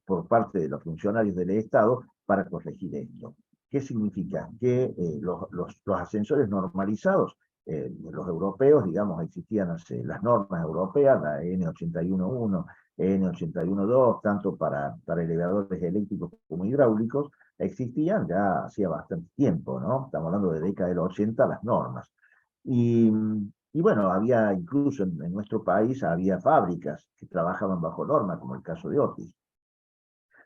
por parte de los funcionarios del Estado para corregir esto. ¿Qué significa? Que los ascensores normalizados, los europeos, digamos, existían las normas europeas, la N811, N812, tanto para elevadores eléctricos como hidráulicos, existían ya hacía bastante tiempo, ¿no? Estamos hablando de década del 80, las normas. Y, y bueno, había incluso en nuestro país, había fábricas que trabajaban bajo norma, como el caso de Otis.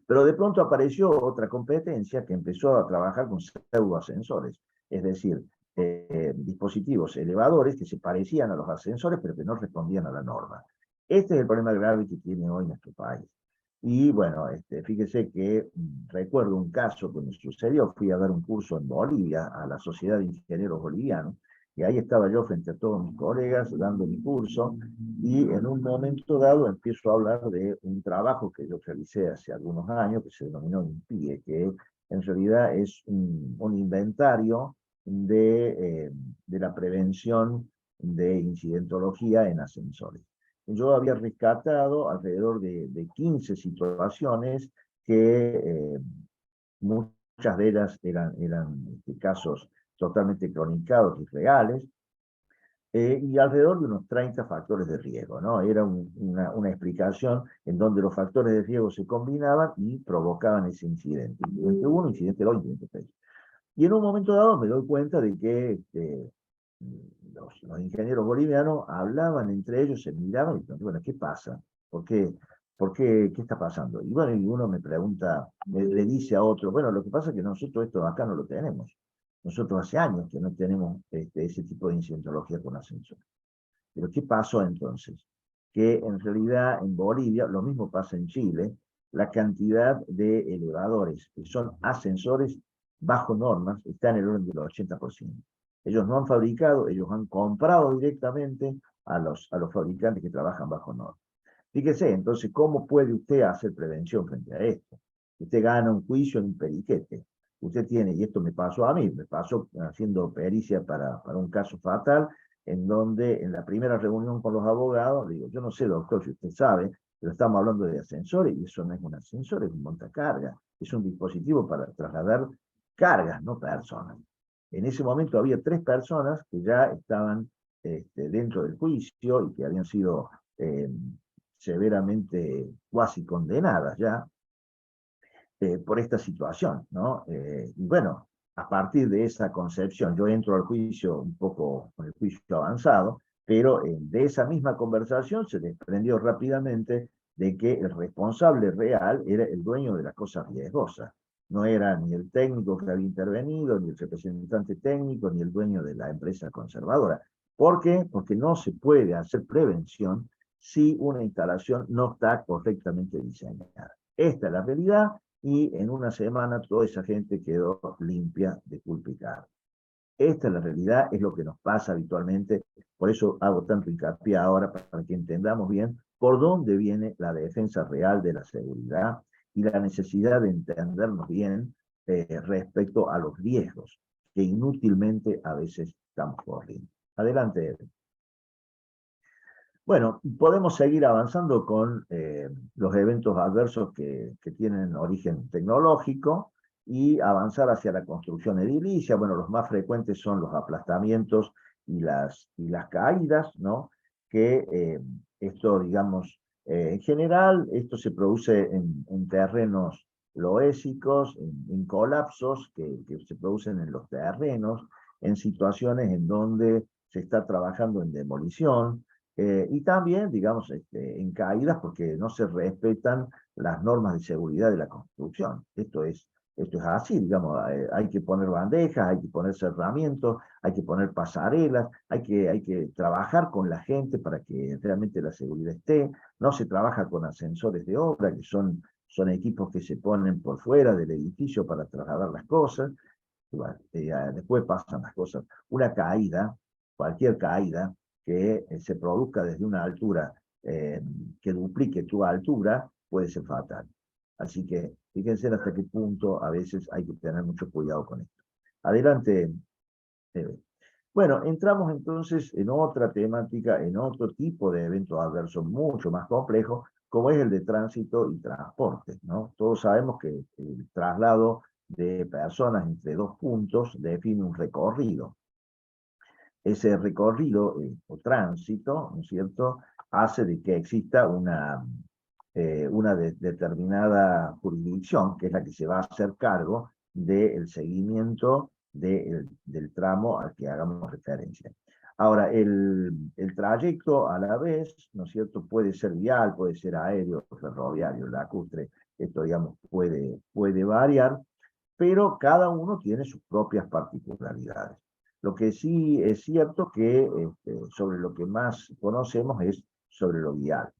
Pero de pronto apareció otra competencia que empezó a trabajar con pseudoascensores, es decir, dispositivos elevadores que se parecían a los ascensores, pero que no respondían a la norma. Este es el problema grave que tiene hoy nuestro país. Y bueno, fíjese que recuerdo un caso que me sucedió, fui a dar un curso en Bolivia, a la Sociedad de Ingenieros Bolivianos, y ahí estaba yo frente a todos mis colegas dando mi curso, y en un momento dado empiezo a hablar de un trabajo que yo realicé hace algunos años, que se denominó INPIE, que en realidad es un inventario de la prevención de incidentología en ascensores. Yo había rescatado alrededor de 15 situaciones que muchas de ellas eran casos totalmente cronicados y reales, y alrededor de unos 30 factores de riesgo, ¿no? Era una explicación en donde los factores de riesgo se combinaban y provocaban ese incidente. Incidente 1, incidente 2, incidente 3. Y en un momento dado me doy cuenta de que los ingenieros bolivianos hablaban entre ellos, se miraban y dijeron, bueno, ¿qué pasa? ¿Qué está pasando? Y bueno, y uno me pregunta, le dice a otro, bueno, lo que pasa es que nosotros esto acá no lo tenemos. Nosotros hace años que no tenemos ese tipo de incidentología con ascensores. Pero ¿qué pasó entonces? Que en realidad en Bolivia, lo mismo pasa en Chile, la cantidad de elevadores que son ascensores bajo normas está en el orden del 80%. Ellos no han fabricado, ellos han comprado directamente a los fabricantes que trabajan bajo normas. Fíjese, entonces, ¿cómo puede usted hacer prevención frente a esto? Usted gana un juicio en un periquete. Usted tiene, y esto me pasó a mí, me pasó haciendo pericia para un caso fatal, en donde en la primera reunión con los abogados, digo, yo no sé, doctor, si usted sabe, pero estamos hablando de ascensores, y eso no es un ascensor, es un montacarga, es un dispositivo para trasladar cargas, no personas. En ese momento había 3 personas que ya estaban dentro del juicio y que habían sido severamente cuasi condenadas ya por esta situación, ¿no? Y bueno, a partir de esa concepción, yo entro al juicio un poco con el juicio avanzado, pero de esa misma conversación se desprendió rápidamente de que el responsable real era el dueño de la cosa riesgosa. No era ni el técnico que había intervenido, ni el representante técnico, ni el dueño de la empresa conservadora. ¿Por qué? Porque no se puede hacer prevención si una instalación no está correctamente diseñada. Esta es la realidad, y en una semana toda esa gente quedó limpia de culpa y cargo. Esta es la realidad, es lo que nos pasa habitualmente, por eso hago tanto hincapié ahora para que entendamos bien por dónde viene la defensa real de la seguridad y la necesidad de entendernos bien respecto a los riesgos que inútilmente a veces estamos corriendo. Adelante, Eden. Bueno, podemos seguir avanzando con los eventos adversos que tienen origen tecnológico y avanzar hacia la construcción edilicia. Bueno, los más frecuentes son los aplastamientos y las caídas, ¿no? Que esto, digamos, en general, esto se produce en terrenos loésicos, en colapsos que se producen en los terrenos, en situaciones en donde se está trabajando en demolición, y también, digamos, en caídas porque no se respetan las normas de seguridad de la construcción. Esto es así, digamos, hay que poner bandejas, hay que poner cerramientos, hay que poner pasarelas, hay que trabajar con la gente para que realmente la seguridad esté. No se trabaja con ascensores de obra, que son equipos que se ponen por fuera del edificio para trasladar las cosas. Y bueno, después pasan las cosas. Una caída, cualquier caída, que se produzca desde una altura que duplique tu altura, puede ser fatal. Así que fíjense hasta qué punto a veces hay que tener mucho cuidado con esto. Adelante. Eve. Bueno, entramos entonces en otra temática, en otro tipo de eventos adversos mucho más complejos, como es el de tránsito y transporte, ¿no? Todos sabemos que el traslado de personas entre dos puntos define un recorrido. Ese recorrido o tránsito, ¿no es cierto?, hace de que exista una determinada jurisdicción, que es la que se va a hacer cargo del seguimiento del tramo al que hagamos referencia. Ahora, el trayecto a la vez, ¿no es cierto?, puede ser vial, puede ser aéreo, ferroviario, lacustre, esto, digamos, puede variar, pero cada uno tiene sus propias particularidades. Lo que sí es cierto que sobre lo que más conocemos es sobre lo vial.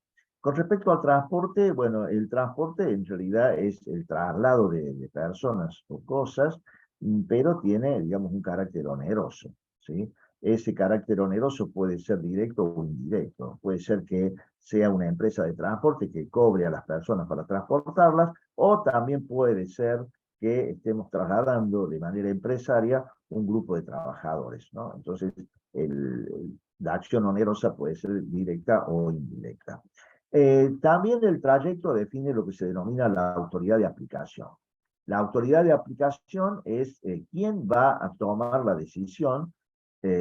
Con respecto al transporte, bueno, el transporte en realidad es el traslado de personas o cosas, pero tiene, digamos, un carácter oneroso, ¿sí? Ese carácter oneroso puede ser directo o indirecto. Puede ser que sea una empresa de transporte que cobre a las personas para transportarlas, o también puede ser que estemos trasladando de manera empresaria un grupo de trabajadores, ¿no? Entonces, la acción onerosa puede ser directa o indirecta. También el trayecto define lo que se denomina la autoridad de aplicación. La autoridad de aplicación es quién va a tomar la decisión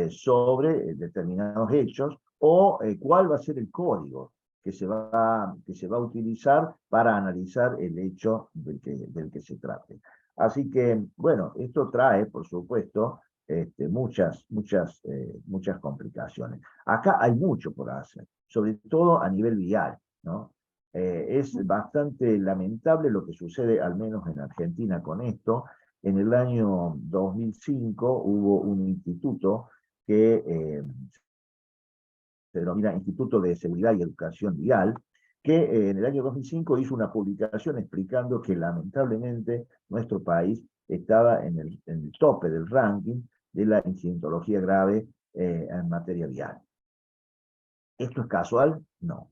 sobre determinados hechos, o cuál va a ser el código que se va a utilizar para analizar el hecho del que se trate. Así que, bueno, esto trae, por supuesto, muchas complicaciones. Acá hay mucho por hacer, sobre todo a nivel vial, ¿no? Es bastante lamentable lo que sucede, al menos en Argentina, con esto. En el año 2005 hubo un instituto que se denomina Instituto de Seguridad y Educación Vial, que en el año 2005 hizo una publicación explicando que lamentablemente nuestro país estaba en el tope del ranking de la incidentología grave en materia vial. ¿Esto es casual? No.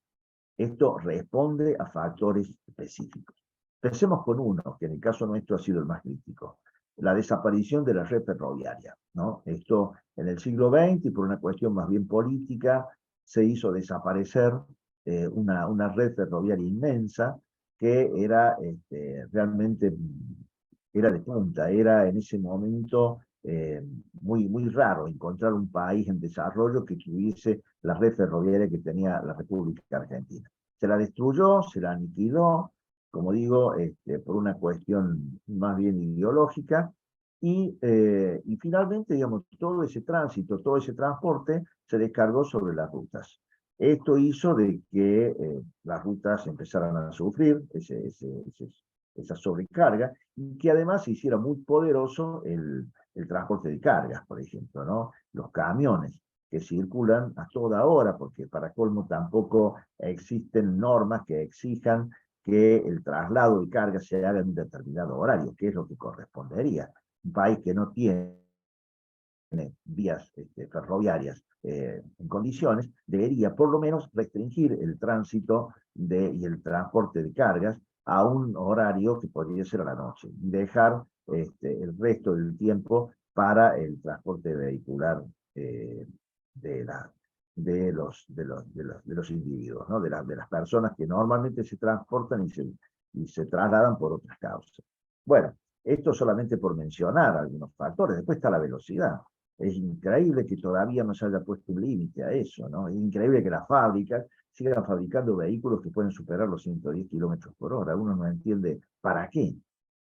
Esto responde a factores específicos. Pensemos con uno, que en el caso nuestro ha sido el más crítico: la desaparición de la red ferroviaria, ¿no? Esto en el siglo XX, y por una cuestión más bien política, se hizo desaparecer una red ferroviaria inmensa que era realmente era de punta, era en ese momento muy raro encontrar un país en desarrollo que tuviese la red ferroviaria que tenía la República Argentina. Se la destruyó, se la aniquiló, como digo, por una cuestión más bien ideológica, y finalmente, digamos, todo ese tránsito, todo ese transporte se descargó sobre las rutas. Esto hizo de que las rutas empezaran a sufrir esa sobrecarga, y que además se hiciera muy poderoso el transporte de cargas, por ejemplo, ¿no? Los camiones que circulan a toda hora, porque para colmo tampoco existen normas que exijan que el traslado de cargas se haga en un determinado horario, que es lo que correspondería. Un país que no tiene vías ferroviarias en condiciones, debería por lo menos restringir el tránsito y el transporte de cargas a un horario que podría ser a la noche, y dejar el resto del tiempo para el transporte vehicular de los individuos, ¿no? de las personas que normalmente se transportan y se trasladan por otras causas. Bueno, esto solamente por mencionar algunos factores. Después está la velocidad. Es increíble que todavía no se haya puesto un límite a eso, ¿no? Es increíble que las fábricas sigan fabricando vehículos que pueden superar los 110 kilómetros por hora. Uno no entiende para qué,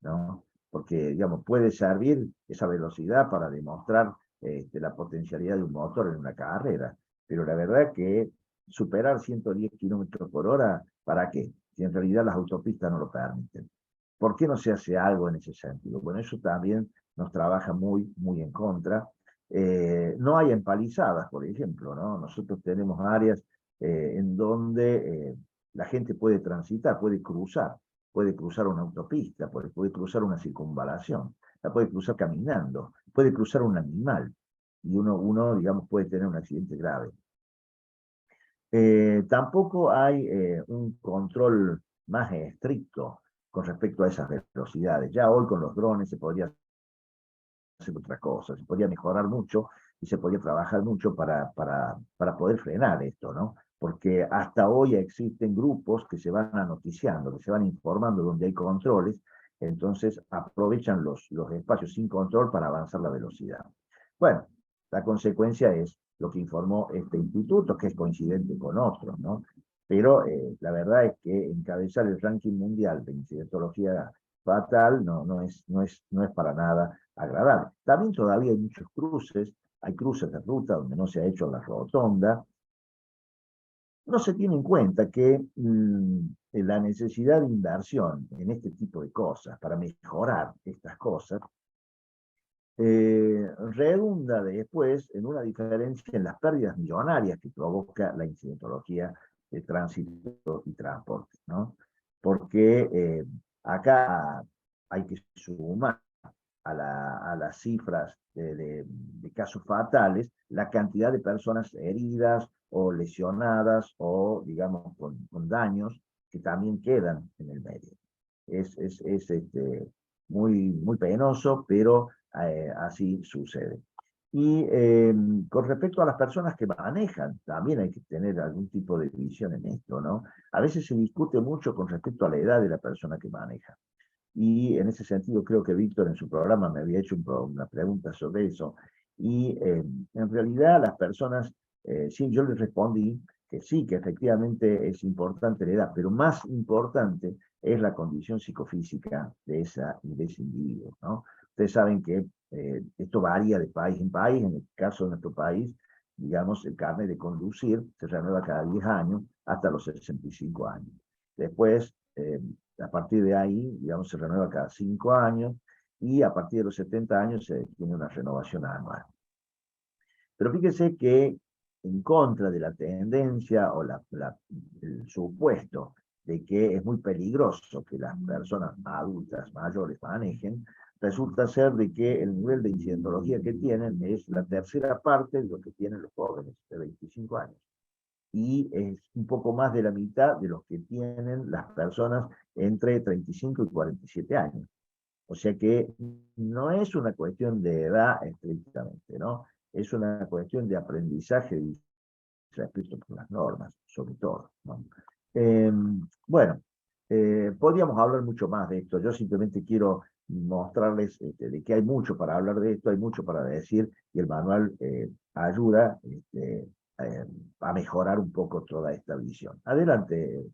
¿no? Porque, digamos, puede servir esa velocidad para demostrar la potencialidad de un motor en una carrera, pero la verdad es que superar 110 kilómetros por hora, ¿para qué? Si en realidad las autopistas no lo permiten. ¿Por qué no se hace algo en ese sentido? Bueno, eso también nos trabaja muy en contra. No hay empalizadas, por ejemplo, ¿no? Nosotros tenemos áreas en donde la gente puede transitar, puede cruzar una autopista, puede cruzar una circunvalación, la puede cruzar caminando, puede cruzar un animal, y uno digamos, puede tener un accidente grave. Tampoco hay un control más estricto con respecto a esas velocidades. Ya hoy con los drones se podría hacer otra cosa, se podría mejorar mucho y se podría trabajar mucho para poder frenar esto, ¿no? Porque hasta hoy existen grupos que se van anoticiando, que se van informando donde hay controles, entonces aprovechan los espacios sin control para avanzar la velocidad. Bueno, la consecuencia es lo que informó este instituto, que es coincidente con otros, ¿no? Pero la verdad es que encabezar el ranking mundial de incidentología fatal no es para nada agradable. También todavía hay muchos cruces, hay cruces de ruta donde no se ha hecho la rotonda. No se tiene en cuenta que la necesidad de inversión en este tipo de cosas, para mejorar estas cosas, redunda después en una diferencia en las pérdidas millonarias que provoca la incidentología de tránsito y transporte, ¿no? Porque acá hay que sumar a las cifras de casos fatales la cantidad de personas heridas o lesionadas o, digamos, con daños que también quedan en el medio. Es muy penoso, pero así sucede. Y con respecto a las personas que manejan, también hay que tener algún tipo de visión en esto, ¿no? A veces se discute mucho con respecto a la edad de la persona que maneja. Y en ese sentido creo que Víctor en su programa me había hecho una pregunta sobre eso. Y en realidad las personas, sí, yo les respondí que sí, que efectivamente es importante la edad, pero más importante es la condición psicofísica de ese individuo, ¿no? Ustedes saben que esto varía de país en país. En el caso de nuestro país, digamos, el carnet de conducir se renueva cada 10 años hasta los 65 años. Después, a partir de ahí, digamos, se renueva cada 5 años y a partir de los 70 años se tiene una renovación anual. Pero fíjese que en contra de la tendencia o el supuesto de que es muy peligroso que las personas adultas mayores manejen, resulta ser de que el nivel de incidentología que tienen es la tercera parte de lo que tienen los jóvenes de 25 años. Y es un poco más de la mitad de los que tienen las personas entre 35 y 47 años. O sea que no es una cuestión de edad estrictamente, ¿no? Es una cuestión de aprendizaje y respeto por las normas, sobre todo, ¿no? Bueno, podríamos hablar mucho más de esto. Yo simplemente quiero mostrarles de que hay mucho para hablar de esto, hay mucho para decir, y el manual ayuda a mejorar un poco toda esta visión. Adelante.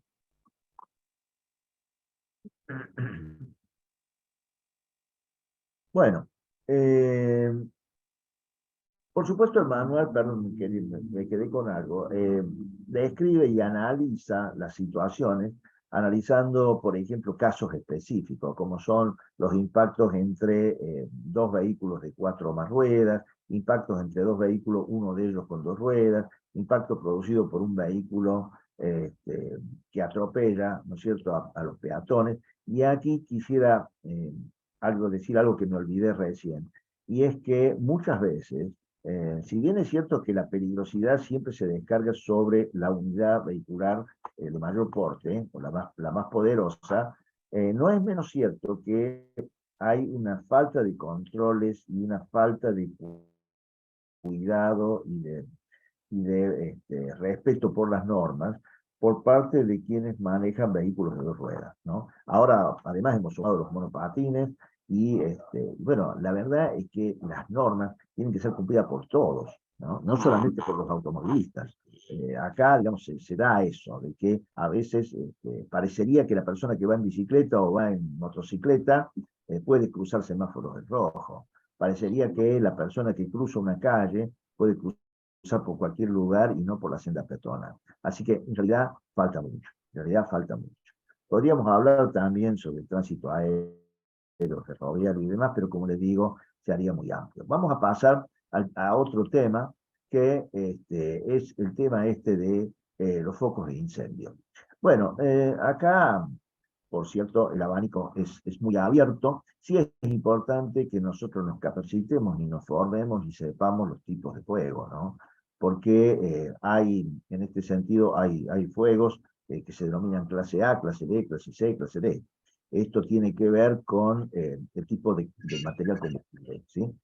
Bueno, por supuesto el manual, perdón, me quedé con algo, describe y analiza las situaciones, analizando, por ejemplo, casos específicos, como son los impactos entre dos vehículos de 4 o más ruedas, impactos entre dos vehículos, uno de ellos con 2 ruedas, impacto producido por un vehículo que atropella, ¿no es cierto?, a los peatones. Y aquí quisiera decir algo que me olvidé recién, y es que muchas veces, si bien es cierto que la peligrosidad siempre se descarga sobre la unidad vehicular de mayor porte, o la más poderosa, no es menos cierto que hay una falta de controles y una falta de cuidado y de respeto por las normas por parte de quienes manejan vehículos de 2 ruedas, ¿no? Ahora, además, hemos sumado los monopatines y, bueno, la verdad es que las normas tienen que ser cumplidas por todos, ¿no? No solamente por los automovilistas. Acá, digamos, se da eso, de que a veces parecería que la persona que va en bicicleta o va en motocicleta puede cruzar semáforos en rojo. Parecería que la persona que cruza una calle puede cruzar por cualquier lugar y no por la senda peatonal. Así que en realidad falta mucho, en realidad falta mucho. Podríamos hablar también sobre el tránsito aéreo, ferroviario y demás, pero como les digo, se haría muy amplio. Vamos a pasar a otro tema, que es el tema de los focos de incendio. Bueno, acá, por cierto, el abanico es muy abierto. Sí es importante que nosotros nos capacitemos y nos formemos y sepamos los tipos de fuego, ¿no? Porque en este sentido, hay fuegos que se denominan clase A, clase B, clase C, clase D. esto tiene que ver con el tipo de material combustible, ¿sí?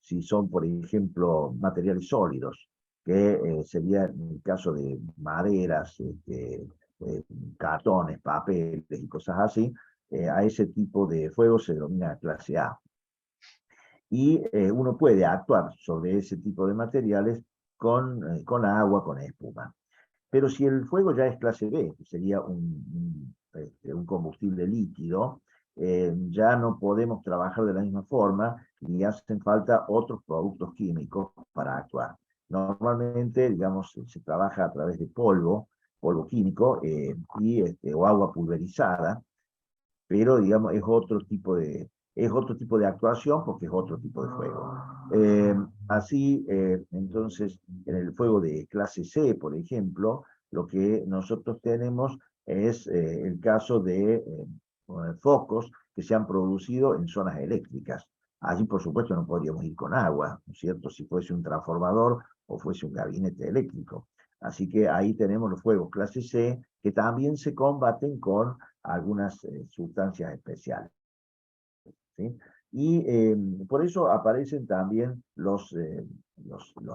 Si son, por ejemplo, materiales sólidos, que sería en el caso de maderas, cartones, papeles y cosas así, a ese tipo de fuego se denomina clase A. Y uno puede actuar sobre ese tipo de materiales con agua, con espuma. Pero si el fuego ya es clase B, que sería un combustible líquido, ya no podemos trabajar de la misma forma y hacen falta otros productos químicos para actuar. Normalmente, digamos, se trabaja a través de polvo químico o agua pulverizada, pero digamos es otro tipo de actuación porque es otro tipo de fuego. Entonces, en el fuego de clase C, por ejemplo, lo que nosotros tenemos es el caso de focos que se han producido en zonas eléctricas. Allí, por supuesto, no podríamos ir con agua, ¿no es cierto? Si fuese un transformador o fuese un gabinete eléctrico. Así que ahí tenemos los fuegos clase C, que también se combaten con algunas sustancias especiales, ¿sí? Y por eso aparecen también los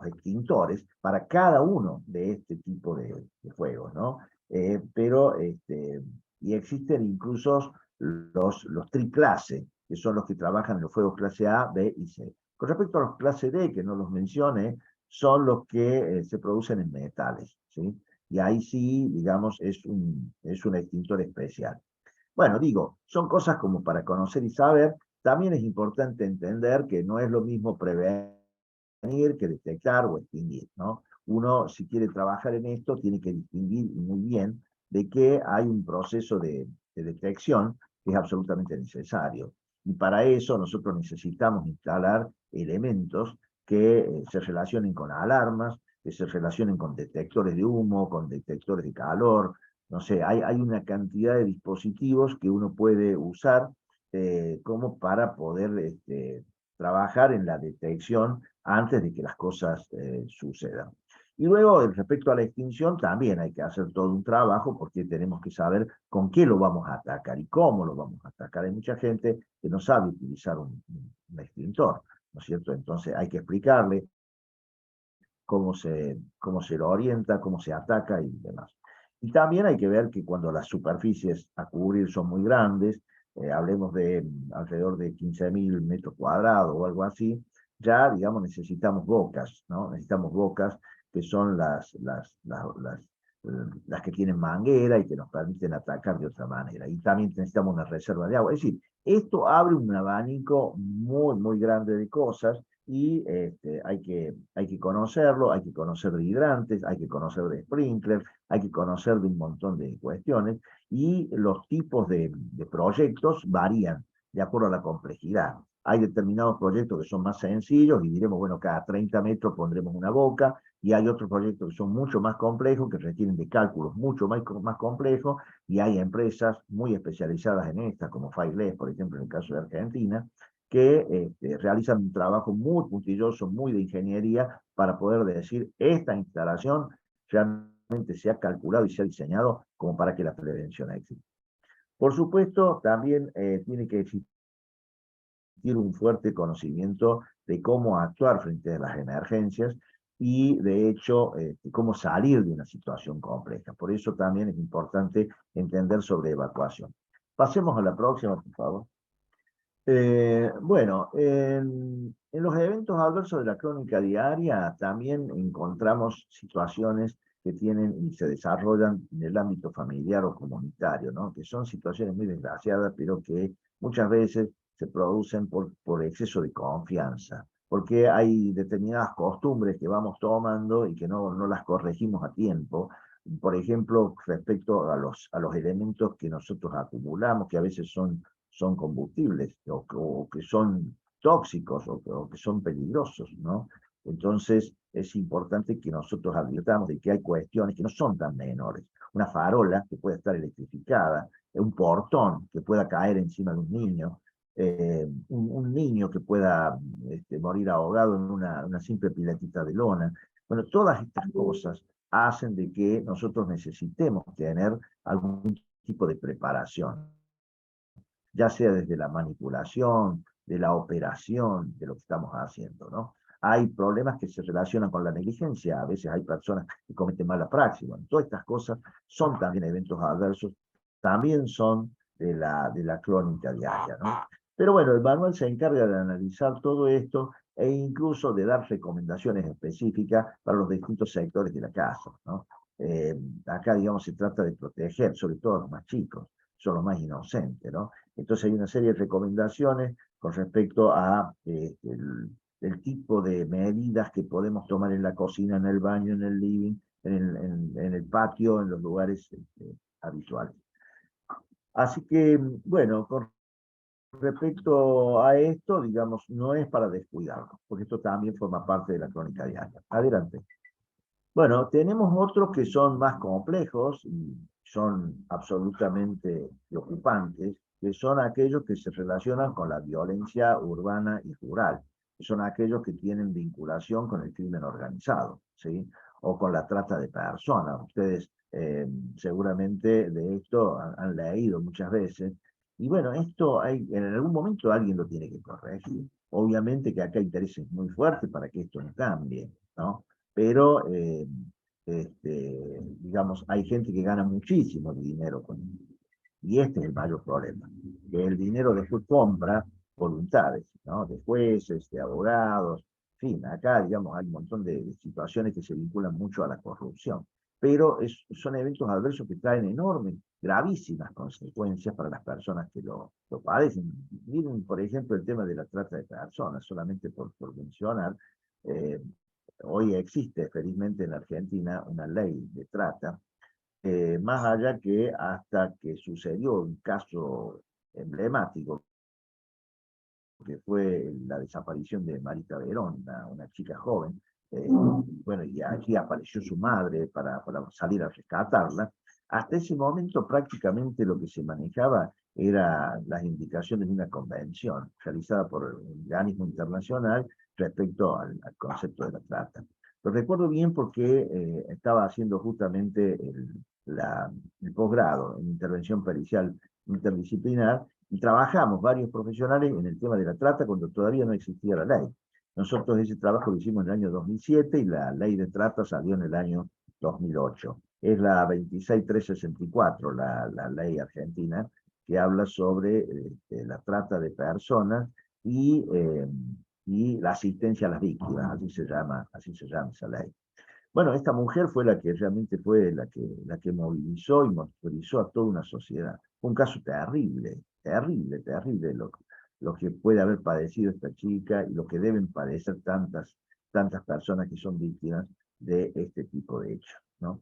extintores para cada uno de este tipo de fuegos, ¿no? Y existen incluso los triclase, que son los que trabajan en los fuegos clase A, B y C. Con respecto a los clase D, que no los mencioné, son los que se producen en metales, ¿sí? Y ahí sí, digamos, es un extintor especial. Bueno, digo, son cosas como para conocer y saber. También es importante entender que no es lo mismo prevenir que detectar o extinguir, ¿no? Uno, si quiere trabajar en esto, tiene que distinguir muy bien de que hay un proceso de detección que es absolutamente necesario. Y para eso nosotros necesitamos instalar elementos que se relacionen con alarmas, que se relacionen con detectores de humo, con detectores de calor. No sé, hay una cantidad de dispositivos que uno puede usar como para poder trabajar en la detección antes de que las cosas sucedan. Y luego, respecto a la extinción, también hay que hacer todo un trabajo porque tenemos que saber con qué lo vamos a atacar y cómo lo vamos a atacar. Hay mucha gente que no sabe utilizar un extintor, ¿no es cierto? Entonces hay que explicarle cómo se lo orienta, cómo se ataca y demás. Y también hay que ver que cuando las superficies a cubrir son muy grandes, hablemos de alrededor de 15.000 metros cuadrados o algo así, ya, digamos, necesitamos bocas, ¿no? Necesitamos bocas que son las que tienen manguera y que nos permiten atacar de otra manera. Y también necesitamos una reserva de agua. Es decir, esto abre un abanico muy, muy grande de cosas y hay que conocerlo, hay que conocer de hidrantes, hay que conocer de sprinklers, hay que conocer de un montón de cuestiones, y los tipos de proyectos varían de acuerdo a la complejidad. Hay determinados proyectos que son más sencillos y diremos, bueno, cada 30 metros pondremos una boca, y hay otros proyectos que son mucho más complejos, que requieren de cálculos mucho más complejos, y hay empresas muy especializadas en estas, como Fireless, por ejemplo, en el caso de Argentina, que realizan un trabajo muy puntilloso, muy de ingeniería, para poder decir, esta instalación realmente se ha calculado y se ha diseñado como para que la prevención exista. Por supuesto, también tiene que existir un fuerte conocimiento de cómo actuar frente a las emergencias y, de hecho, cómo salir de una situación compleja. Por eso también es importante entender sobre evacuación. Pasemos a la próxima, por favor. Bueno, en los eventos adversos de la crónica diaria también encontramos situaciones que tienen y se desarrollan en el ámbito familiar o comunitario, ¿no? Que son situaciones muy desgraciadas, pero que muchas veces se producen por exceso de confianza, porque hay determinadas costumbres que vamos tomando y que no las corregimos a tiempo. Por ejemplo, respecto a los elementos que nosotros acumulamos, que a veces son combustibles o que son tóxicos o que son peligrosos, ¿no? Entonces es importante que nosotros advirtamos de que hay cuestiones que no son tan menores. Una farola que puede estar electrificada, un portón que pueda caer encima de un niño, un niño que pueda morir ahogado en una simple piletita de lona. Bueno, todas estas cosas hacen de que nosotros necesitemos tener algún tipo de preparación, ya sea desde la manipulación, de la operación, de lo que estamos haciendo, ¿no? Hay problemas que se relacionan con la negligencia, a veces hay personas que cometen mala praxis, bueno, todas estas cosas son también eventos adversos, también son de la crónica diaria, ¿no? Pero bueno, el manual se encarga de analizar todo esto e incluso de dar recomendaciones específicas para los distintos sectores de la casa, ¿no? Acá, digamos, se trata de proteger, sobre todo a los más chicos, son los más inocentes, ¿no? Entonces hay una serie de recomendaciones con respecto a el tipo de medidas que podemos tomar en la cocina, en el baño, en el living, en el patio, en los lugares habituales. Así que, bueno, con respecto a esto, digamos, no es para descuidarlo, porque esto también forma parte de la crónica diaria. Adelante. Bueno, tenemos otros que son más complejos y son absolutamente preocupantes, que son aquellos que se relacionan con la violencia urbana y rural, que son aquellos que tienen vinculación con el crimen organizado, ¿sí? O con la trata de personas. Ustedes seguramente de esto han leído muchas veces. Y bueno, esto en algún momento alguien lo tiene que corregir. Obviamente que acá hay intereses muy fuertes para que esto no cambie, ¿no? Pero, digamos, hay gente que gana muchísimo dinero con esto. Y este es el mayor problema, que el dinero después compra voluntades, ¿no? De jueces, de abogados, en fin, acá, digamos, hay un montón de situaciones que se vinculan mucho a la corrupción. Pero son eventos adversos que traen enormes, gravísimas consecuencias para las personas que lo padecen. Miren, por ejemplo, el tema de la trata de personas, solamente por mencionar, eh, hoy existe felizmente en Argentina una ley de trata, más allá que hasta que sucedió un caso emblemático, que fue la desaparición de Marita Verón, una chica joven. Bueno, y aquí apareció su madre para salir a rescatarla. Hasta ese momento prácticamente lo que se manejaba eran las indicaciones de una convención realizada por un organismo internacional respecto al concepto de la trata. Lo recuerdo bien porque estaba haciendo justamente el posgrado en intervención pericial interdisciplinar y trabajamos varios profesionales en el tema de la trata cuando todavía no existía la ley. Nosotros ese trabajo lo hicimos en el año 2007 y la ley de trata salió en el año 2008. Es la 26364, la ley argentina, que habla sobre la trata de personas y la asistencia a las víctimas, así se llama esa ley. Bueno, esta mujer fue la que realmente fue la que movilizó y movilizó a toda una sociedad. Fue un caso terrible, terrible, terrible lo que puede haber padecido esta chica y lo que deben padecer tantas personas que son víctimas de este tipo de hechos, ¿no?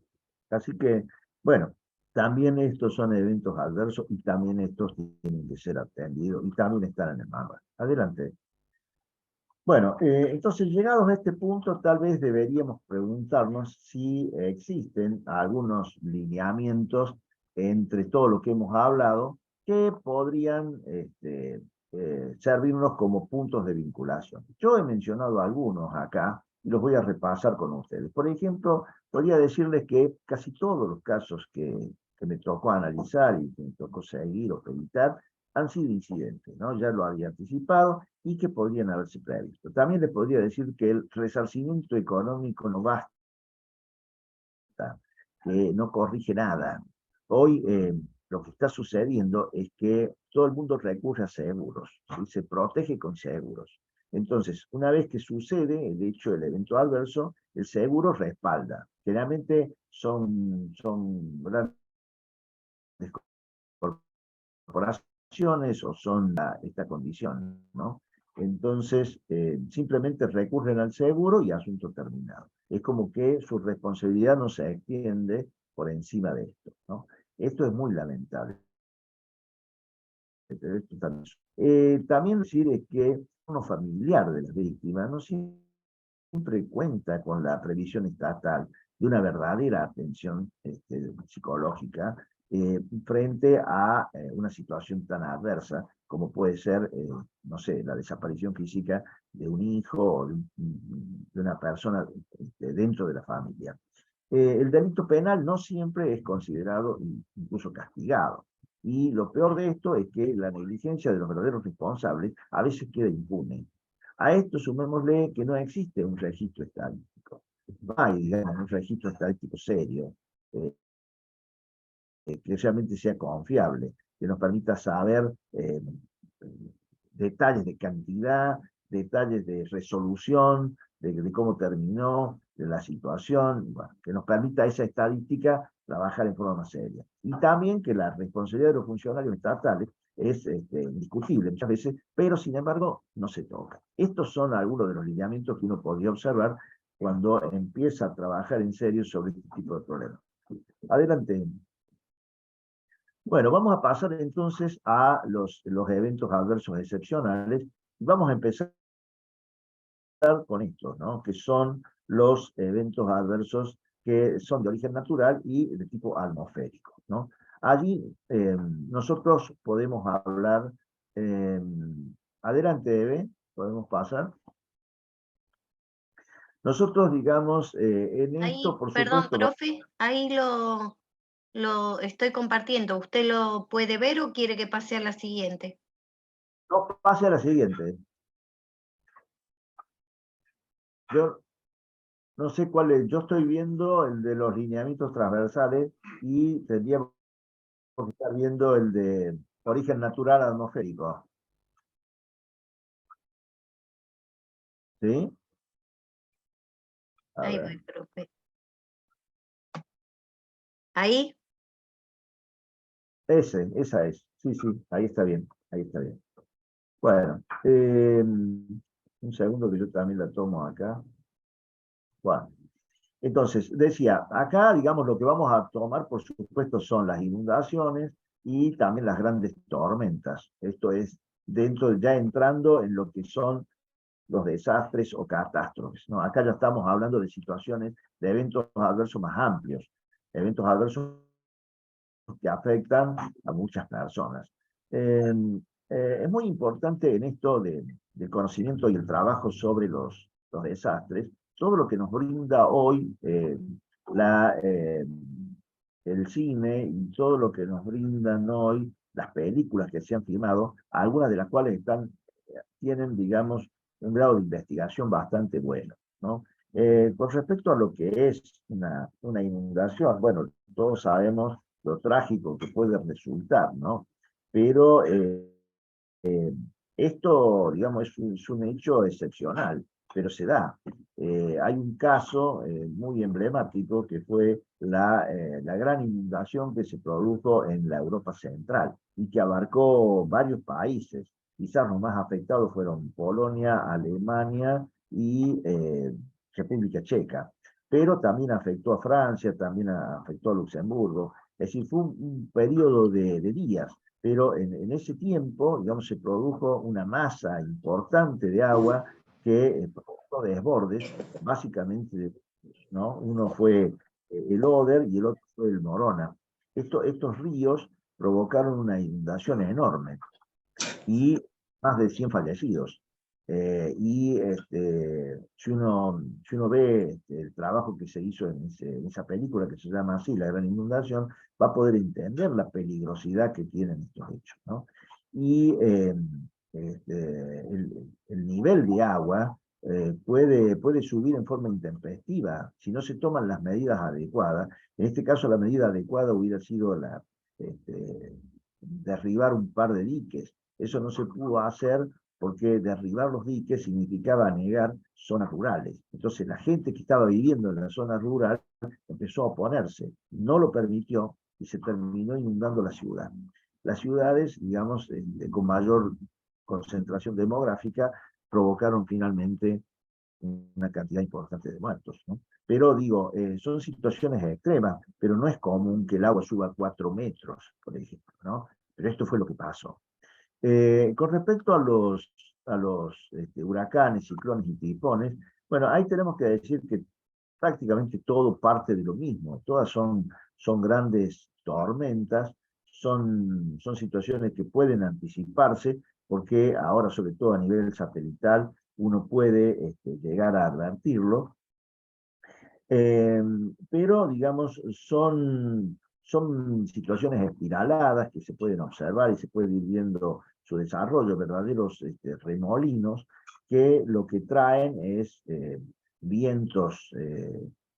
Así que, bueno, también estos son eventos adversos y también estos tienen que ser atendidos y también están en el manual. Adelante. Bueno, entonces llegados a este punto, tal vez deberíamos preguntarnos si existen algunos lineamientos entre todo lo que hemos hablado que podrían servirnos como puntos de vinculación. Yo he mencionado algunos acá y los voy a repasar con ustedes. Por ejemplo, podría decirles que casi todos los casos que me tocó analizar y que me tocó seguir o peritar han sido incidentes, ¿no? Ya lo había anticipado y que podrían haberse previsto. También les podría decir que el resarcimiento económico no basta, que no corrige nada. Hoy lo que está sucediendo es que todo el mundo recurre a seguros, ¿sí? Se protege con seguros. Entonces, una vez que sucede, de hecho, el evento adverso, el seguro respalda. Generalmente son grandes corporaciones o son esta condición, ¿no? Entonces, simplemente recurren al seguro y asunto terminado. Es como que su responsabilidad no se extiende por encima de esto, ¿no? Esto es muy lamentable. También decir es que uno familiar de las víctimas no siempre cuenta con la previsión estatal de una verdadera atención psicológica frente a una situación tan adversa como puede ser, no sé, la desaparición física de un hijo o de una persona dentro de la familia. El delito penal no siempre es considerado, incluso castigado. Y lo peor de esto es que la negligencia de los verdaderos responsables a veces queda impune. A esto sumémosle que no existe un registro estadístico. No hay, digamos, un registro estadístico serio, que realmente sea confiable, que nos permita saber detalles de cantidad, detalles de resolución, de cómo terminó, de la situación, bueno, que nos permita esa estadística trabajar en forma más seria. Y también que la responsabilidad de los funcionarios estatales es indiscutible muchas veces, pero sin embargo no se toca. Estos son algunos de los lineamientos que uno podría observar cuando empieza a trabajar en serio sobre este tipo de problemas. Adelante. Bueno, vamos a pasar entonces a los eventos adversos excepcionales y vamos a empezar con estos, ¿no? Que son los eventos adversos que son de origen natural y de tipo atmosférico, ¿no? Allí nosotros podemos hablar, eh, adelante, Eve, podemos pasar. Nosotros, digamos, en Ahí, esto, por perdón, supuesto, profe, ahí lo estoy compartiendo. ¿Usted lo puede ver o quiere que pase a la siguiente? no pase a la siguiente. Yo no sé cuál es, yo estoy viendo el de los lineamientos transversales y tendríamos que estar viendo el de origen natural atmosférico. ¿Sí? A Ahí ver. voy, profe. Ahí, Esa es. Sí, sí, ahí está bien. Ahí está bien. Bueno, un segundo que yo también la tomo acá. Bueno, entonces, decía, acá, digamos, lo que vamos a tomar, por supuesto, son las inundaciones y también las grandes tormentas. Esto es, ya entrando en lo que son los desastres o catástrofes, ¿no? Acá ya estamos hablando de situaciones, de eventos adversos más amplios, eventos adversos que afectan a muchas personas. Eh, es muy importante en esto del conocimiento y el trabajo sobre los desastres, todo lo que nos brinda hoy la, eh, el cine y todo lo que nos brindan hoy las películas que se han filmado, algunas de las cuales tienen, digamos, un grado de investigación bastante bueno, ¿no? Con respecto a lo que es una inundación, bueno, todos sabemos lo trágico que puede resultar, ¿no? Pero esto, digamos, es un hecho excepcional, pero se da. Hay un caso muy emblemático que fue la gran inundación que se produjo en la Europa Central y que abarcó varios países. Quizás los más afectados fueron Polonia, Alemania y República Checa, pero también afectó a Francia, también afectó a Luxemburgo. Es decir, fue un periodo de días, pero en ese tiempo, digamos, se produjo una masa importante de agua que produjo desbordes, básicamente, ¿no? Uno fue el Oder y el otro fue el Morona. Estos ríos provocaron una inundación enorme y más de 100 fallecidos. Si uno ve el trabajo que se hizo en esa película que se llama así, La Gran Inundación, va a poder entender la peligrosidad que tienen estos hechos, ¿no? Y el nivel de agua puede subir en forma intempestiva si no se toman las medidas adecuadas. En este caso, la medida adecuada hubiera sido derribar un par de diques. Eso no se pudo hacer porque derribar los diques significaba anegar zonas rurales. Entonces la gente que estaba viviendo en la zona rural empezó a oponerse, no lo permitió y se terminó inundando la ciudad. Las ciudades, digamos, con mayor concentración demográfica, provocaron finalmente una cantidad importante de muertos, ¿no? Pero digo, son situaciones extremas, pero no es común que el agua suba 4 metros, por ejemplo, ¿no? Pero esto fue lo que pasó. Con respecto a los huracanes, ciclones y tifones, bueno, ahí tenemos que decir que prácticamente todo parte de lo mismo. Todas son grandes tormentas, son situaciones que pueden anticiparse, porque ahora, sobre todo a nivel satelital, uno puede llegar a advertirlo. Pero, digamos, son situaciones espiraladas que se pueden observar y se puede ir viendo su desarrollo, verdaderos remolinos, que lo que traen es vientos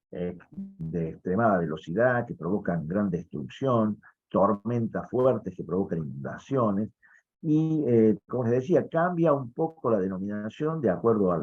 de extremada velocidad que provocan gran destrucción, tormentas fuertes que provocan inundaciones, y, como les decía, cambia un poco la denominación de acuerdo a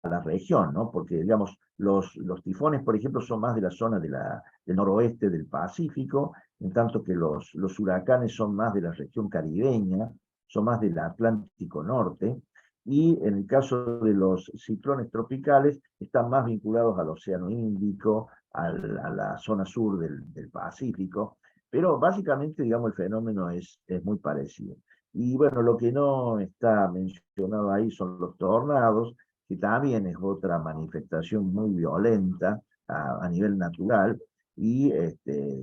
la región, ¿no? Porque, digamos, los tifones, por ejemplo, son más de la zona del noroeste del Pacífico, en tanto que los huracanes son más de la región caribeña, son más del Atlántico Norte, y en el caso de los ciclones tropicales, están más vinculados al Océano Índico, a la zona sur del Pacífico, pero básicamente, digamos, el fenómeno es muy parecido. Y bueno, lo que no está mencionado ahí son los tornados, que también es otra manifestación muy violenta a nivel natural, y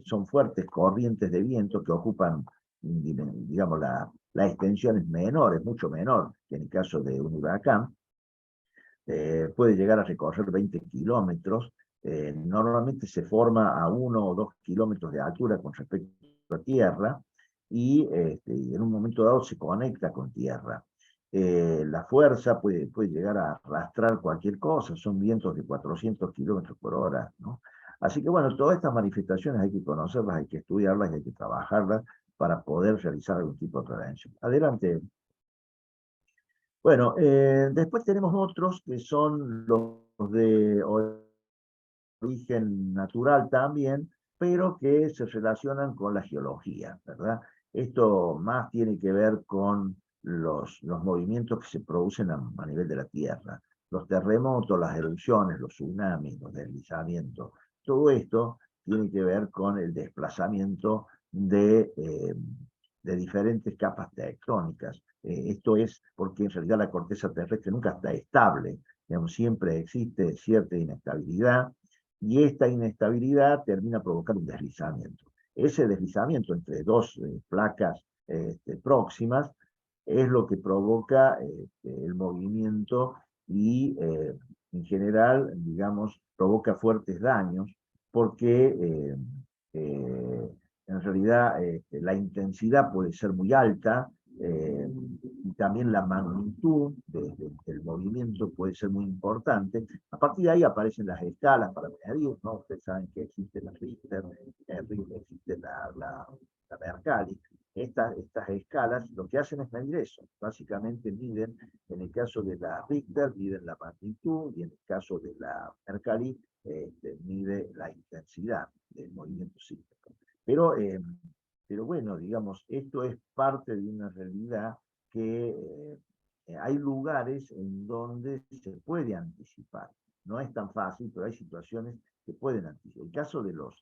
son fuertes corrientes de viento que ocupan, digamos, la extensión es menor, es mucho menor que en el caso de un huracán, puede llegar a recorrer 20 kilómetros, normalmente se forma a 1 o 2 kilómetros de altura con respecto a tierra, y en un momento dado se conecta con tierra. La fuerza puede llegar a arrastrar cualquier cosa, son vientos de 400 kilómetros por hora, ¿no? Así que bueno, todas estas manifestaciones hay que conocerlas, hay que estudiarlas y hay que trabajarlas para poder realizar algún tipo de prevención. Adelante. Bueno, después tenemos otros que son los de origen natural también, pero que se relacionan con la geología, ¿verdad? Esto más tiene que ver con los movimientos que se producen a nivel de la Tierra, los terremotos, las erupciones, los tsunamis, los deslizamientos. Todo esto tiene que ver con el desplazamiento de diferentes capas tectónicas. Esto es porque en realidad la corteza terrestre nunca está estable, digamos, siempre existe cierta inestabilidad, y esta inestabilidad termina provocando un deslizamiento. Ese deslizamiento entre dos placas próximas es lo que provoca el movimiento, y en general, digamos, provoca fuertes daños, porque en realidad la intensidad puede ser muy alta, y también la magnitud del movimiento puede ser muy importante. A partir de ahí aparecen las escalas para medir, ¿no? Ustedes saben que existe la Richter, existe la Mercalli. Estas escalas lo que hacen es medir eso. Básicamente miden, en el caso de la Richter, miden la magnitud, y en el caso de la Mercalli, mide la intensidad del movimiento sísmico. Pero bueno, digamos, esto es parte de una realidad que hay lugares en donde se puede anticipar. No es tan fácil, pero hay situaciones que pueden anticipar. El caso de los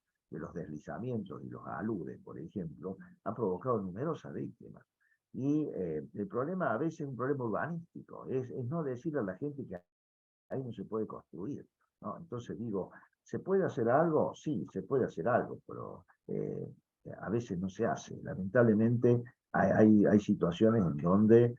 deslizamientos y los aludes, por ejemplo, ha provocado numerosas víctimas. Y el problema a veces es un problema urbanístico, es no decirle a la gente que ahí no se puede construir, ¿no? Entonces digo, ¿se puede hacer algo? Sí, se puede hacer algo, pero a veces no se hace. Lamentablemente hay situaciones en donde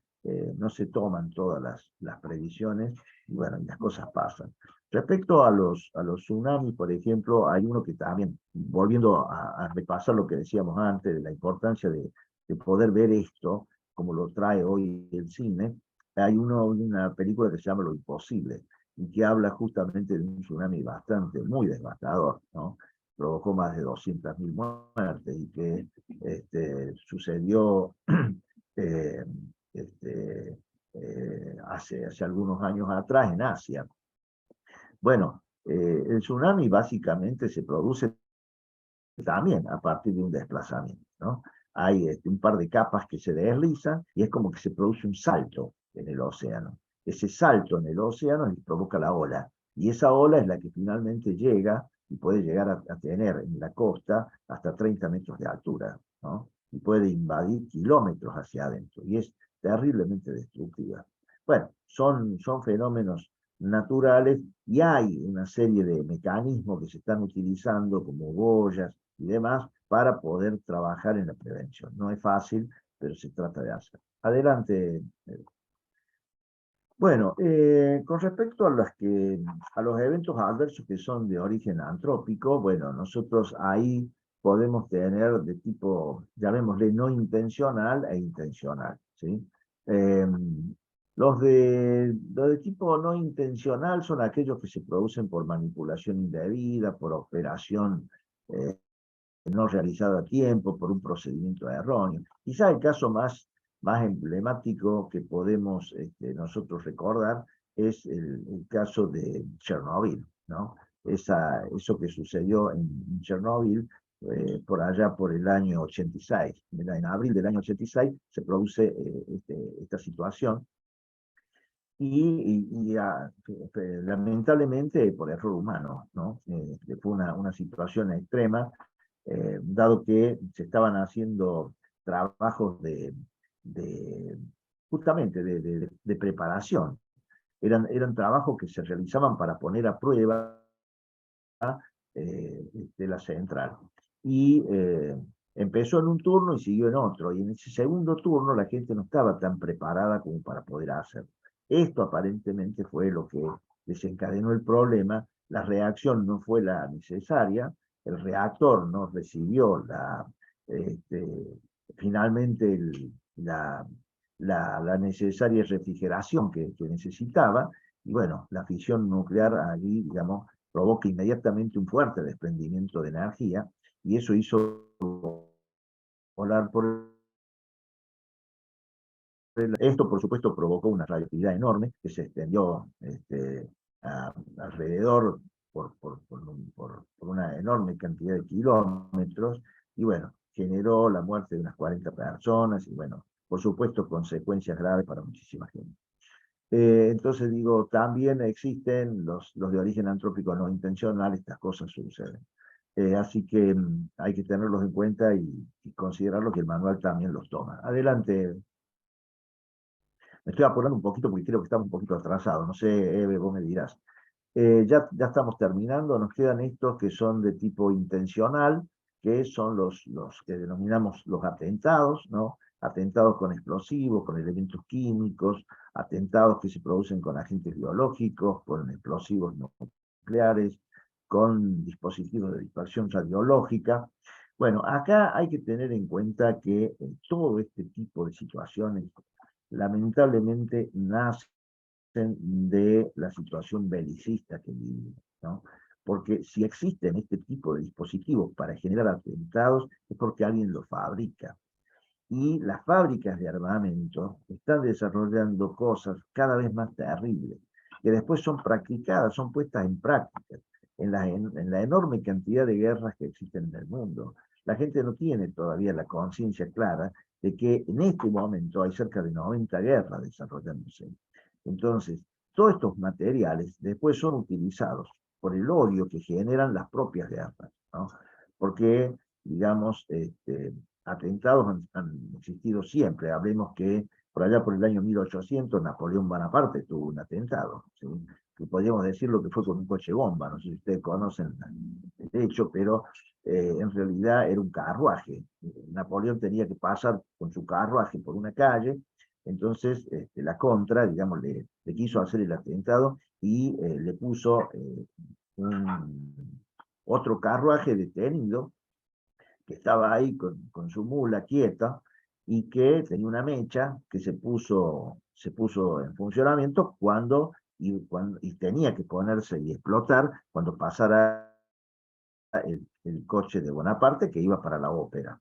no se toman todas las previsiones, y bueno, y las cosas pasan. Respecto a los tsunamis, por ejemplo, hay uno que también, volviendo a repasar lo que decíamos antes, de la importancia de poder ver esto, como lo trae hoy el cine, hay una película que se llama Lo Imposible, y que habla justamente de un tsunami muy devastador, ¿no? Provocó más de 200.000 muertes, y que sucedió eh, este, hace algunos años atrás en Asia. Bueno, el tsunami básicamente se produce también a partir de un desplazamiento, ¿no? Hay un par de capas que se deslizan, y es como que se produce un salto en el océano. Ese salto en el océano provoca la ola, y esa ola es la que finalmente llega y puede llegar a tener en la costa hasta 30 metros de altura, ¿no? Y puede invadir kilómetros hacia adentro, y es terriblemente destructiva. Bueno, son fenómenos naturales, y hay una serie de mecanismos que se están utilizando, como boyas y demás, para poder trabajar en la prevención. No es fácil, pero se trata de hacer. Adelante. Bueno, con respecto a a los eventos adversos que son de origen antrópico, bueno, nosotros ahí podemos tener de tipo, llamémosle, no intencional e intencional, ¿sí? Los de tipo no intencional son aquellos que se producen por manipulación indebida, por operación no realizada a tiempo, por un procedimiento erróneo. Quizá el caso más emblemático que podemos nosotros recordar es el caso de Chernobyl, ¿no? Eso que sucedió en Chernobyl por allá por el año 86. En abril del año 86 se produce esta situación lamentablemente por error humano, ¿no? Fue una situación extrema, dado que se estaban haciendo trabajos de justamente de preparación. Eran trabajos que se realizaban para poner a prueba de la central. Y empezó en un turno y siguió en otro. Y en ese segundo turno la gente no estaba tan preparada como para poder hacerlo. Esto aparentemente fue lo que desencadenó el problema. La reacción no fue la necesaria. El reactor no recibió finalmente la necesaria refrigeración que necesitaba. Y bueno, la fisión nuclear allí, digamos, provoca inmediatamente un fuerte desprendimiento de energía, y eso hizo volar por esto, por supuesto, provocó una radioactividad enorme que se extendió alrededor por una enorme cantidad de kilómetros, y bueno, generó la muerte de unas 40 personas, y bueno, por supuesto, consecuencias graves para muchísima gente. Entonces digo, también existen los de origen antrópico no intencional, estas cosas suceden. Así que hay que tenerlos en cuenta y considerarlo, que el manual también los toma. Adelante. Me estoy apurando un poquito porque creo que estamos un poquito atrasados. No sé, Eve, vos me dirás. Ya estamos terminando. Nos quedan estos que son de tipo intencional, que son los que denominamos los atentados, ¿no? Atentados con explosivos, con elementos químicos, atentados que se producen con agentes biológicos, con explosivos nucleares, con dispositivos de dispersión radiológica. Bueno, acá hay que tener en cuenta que todo este tipo de situaciones lamentablemente nacen de la situación belicista que vivimos, ¿no? Porque si existen este tipo de dispositivos para generar atentados, es porque alguien los fabrica. Y las fábricas de armamento están desarrollando cosas cada vez más terribles, que después son practicadas, son puestas en práctica, en la enorme cantidad de guerras que existen en el mundo. La gente no tiene todavía la conciencia clara de que en este momento hay cerca de 90 guerras desarrollándose. Entonces, todos estos materiales después son utilizados por el odio que generan las propias guerras, ¿no? Porque, digamos, atentados han existido siempre. Hablemos que por allá por el año 1800 Napoleón Bonaparte tuvo un atentado, ¿sí? Que podríamos decir lo que fue con un coche bomba, no sé si ustedes conocen el hecho, pero en realidad era un carruaje. Napoleón tenía que pasar con su carruaje por una calle, entonces la contra, digamos, le quiso hacer el atentado y le puso otro carruaje detenido, que estaba ahí con su mula quieta, y que tenía una mecha que se puso en funcionamiento y tenía que ponerse y explotar cuando pasara el coche de Bonaparte que iba para la ópera.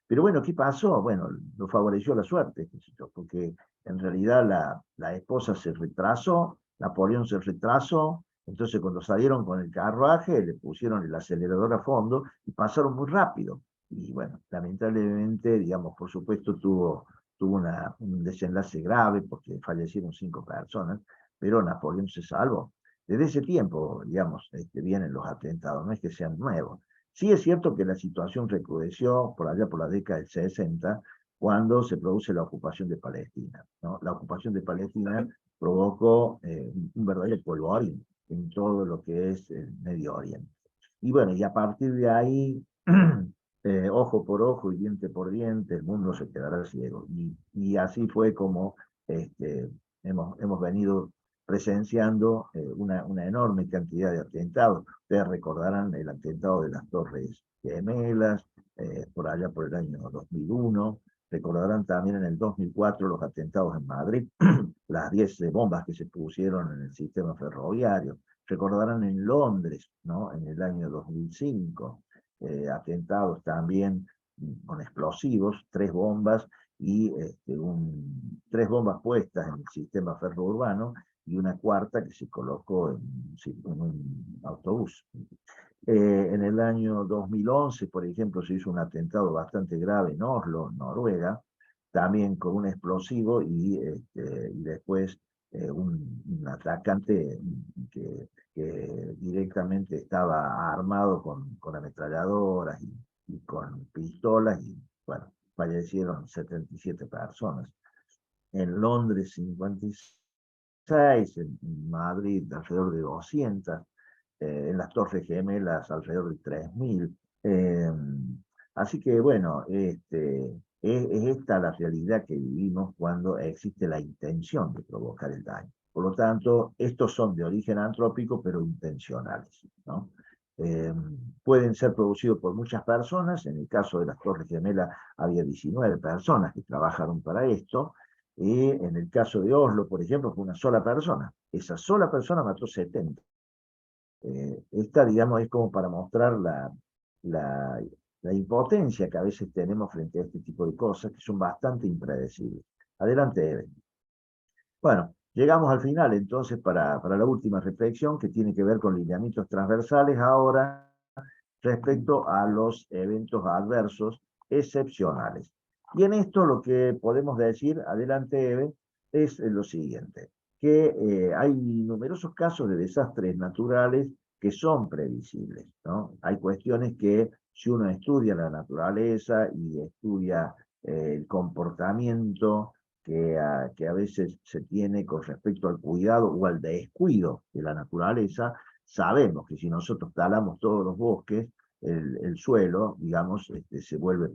Pero bueno, ¿qué pasó? Bueno, lo favoreció la suerte, porque en realidad la esposa se retrasó, Napoleón se retrasó, entonces cuando salieron con el carruaje le pusieron el acelerador a fondo y pasaron muy rápido. Y bueno, lamentablemente, digamos, por supuesto tuvo un desenlace grave porque fallecieron 5 personas, pero Napoleón se salvó. Desde ese tiempo, digamos, vienen los atentados, no es que sean nuevos. Sí es cierto que la situación recrudeció por allá por la década del 60, cuando se produce la ocupación de Palestina, ¿no? La ocupación de Palestina provocó un verdadero polvorín en todo lo que es el Medio Oriente. Y bueno, y a partir de ahí, ojo por ojo y diente por diente, el mundo se quedará ciego. Y así fue como hemos venido presenciando una enorme cantidad de atentados. Ustedes recordarán el atentado de las Torres Gemelas, por allá por el año 2001, recordarán también en el 2004 los atentados en Madrid, las 10 bombas que se pusieron en el sistema ferroviario, recordarán en Londres, ¿no? En el año 2005, atentados también con explosivos, 3 bombas y 3 bombas puestas en el sistema ferrourbano y una cuarta que se colocó en un autobús. En el año 2011, por ejemplo, se hizo un atentado bastante grave en Oslo, Noruega, también con un explosivo y después un atacante que directamente estaba armado con ametralladoras y con pistolas y, bueno, fallecieron 77 personas. En Londres 56, en Madrid alrededor de 200, en las Torres Gemelas alrededor de 3000. Así que bueno, es esta la realidad que vivimos cuando existe la intención de provocar el daño. Por lo tanto, estos son de origen antrópico, pero intencionales, ¿no? Pueden ser producidos por muchas personas. En el caso de las Torres Gemelas había 19 personas que trabajaron para esto. Y en el caso de Oslo, por ejemplo, fue una sola persona. Esa sola persona mató 70. Esta, digamos, es como para mostrar la, la impotencia que a veces tenemos frente a este tipo de cosas que son bastante impredecibles. Adelante, Eve. Bueno, llegamos al final entonces para la última reflexión que tiene que ver con lineamientos transversales ahora respecto a los eventos adversos excepcionales. Y en esto lo que podemos decir, adelante Eve, es lo siguiente, que hay numerosos casos de desastres naturales que son previsibles, ¿no? Hay cuestiones que si uno estudia la naturaleza y estudia el comportamiento que a veces se tiene con respecto al cuidado o al descuido de la naturaleza, sabemos que si nosotros talamos todos los bosques, el suelo, digamos, se vuelve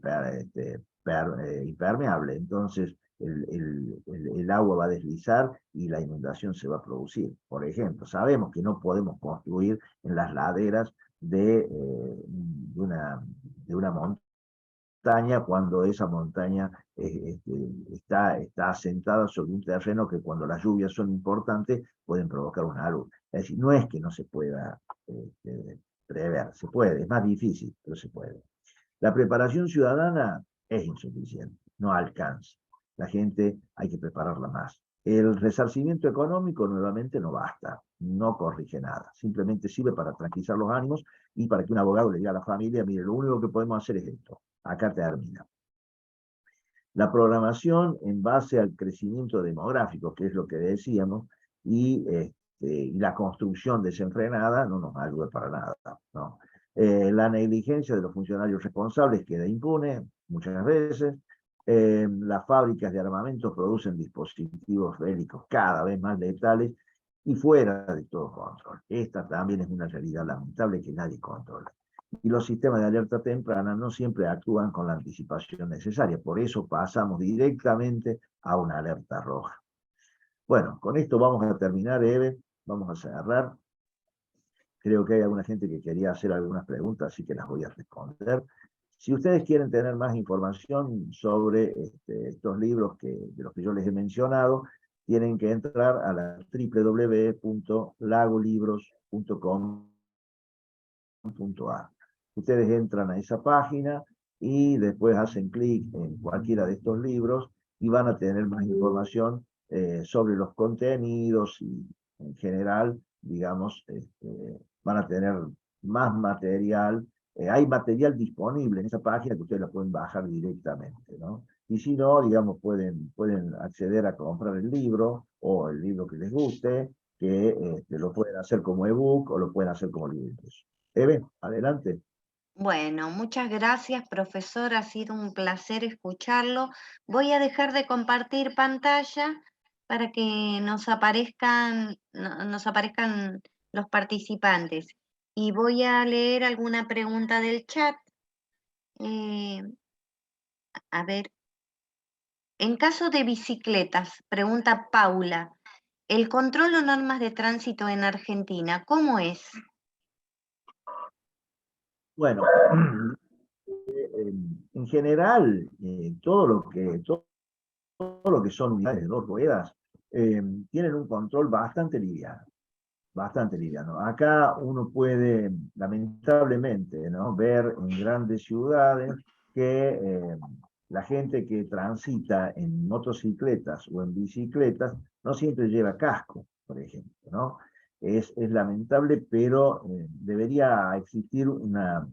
impermeable. Entonces, el agua va a deslizar y la inundación se va a producir. Por ejemplo, sabemos que no podemos construir en las laderas de una montaña cuando esa montaña está asentada sobre un terreno que cuando las lluvias son importantes pueden provocar una luz. Es decir, no es que no se pueda prever, se puede, es más difícil, pero se puede. La preparación ciudadana es insuficiente, no alcanza. La gente hay que prepararla más. El resarcimiento económico nuevamente no basta, no corrige nada, simplemente sirve para tranquilizar los ánimos y para que un abogado le diga a la familia, mire, lo único que podemos hacer es esto, acá termina. La programación en base al crecimiento demográfico, que es lo que decíamos, y la construcción desenfrenada no nos ayuda para nada, ¿no? La negligencia de los funcionarios responsables queda impune muchas veces. Las fábricas de armamento producen dispositivos bélicos cada vez más letales y fuera de todo control. Esta también es una realidad lamentable que nadie controla. Y los sistemas de alerta temprana no siempre actúan con la anticipación necesaria. Por eso pasamos directamente a una alerta roja. Bueno, con esto vamos a terminar, Eve. Vamos a cerrar. Creo que hay alguna gente que quería hacer algunas preguntas, así que las voy a responder. Si ustedes quieren tener más información sobre estos libros de los que yo les he mencionado, tienen que entrar a la www.lagolibros.com.ar. Ustedes entran a esa página y después hacen clic en cualquiera de estos libros y van a tener más información sobre los contenidos y en general, digamos, van a tener más material. Hay material disponible en esa página que ustedes lo pueden bajar directamente, ¿no? Y si no, digamos, pueden acceder a comprar el libro o el libro que les guste, que lo pueden hacer como ebook o lo pueden hacer como libros. Eve, adelante. Bueno, muchas gracias, profesor. Ha sido un placer escucharlo. Voy a dejar de compartir pantalla para que nos aparezcan los participantes. Y voy a leer alguna pregunta del chat. A ver. En caso de bicicletas, pregunta Paula, ¿El control o normas de tránsito en Argentina, cómo es? Bueno, en general, todo lo que son unidades de 2 ruedas tienen un control bastante liviano. Bastante liviano. Acá uno puede, lamentablemente, ¿no?, ver en grandes ciudades que la gente que transita en motocicletas o en bicicletas no siempre lleva casco, por ejemplo, ¿no? Es lamentable, pero debería existir una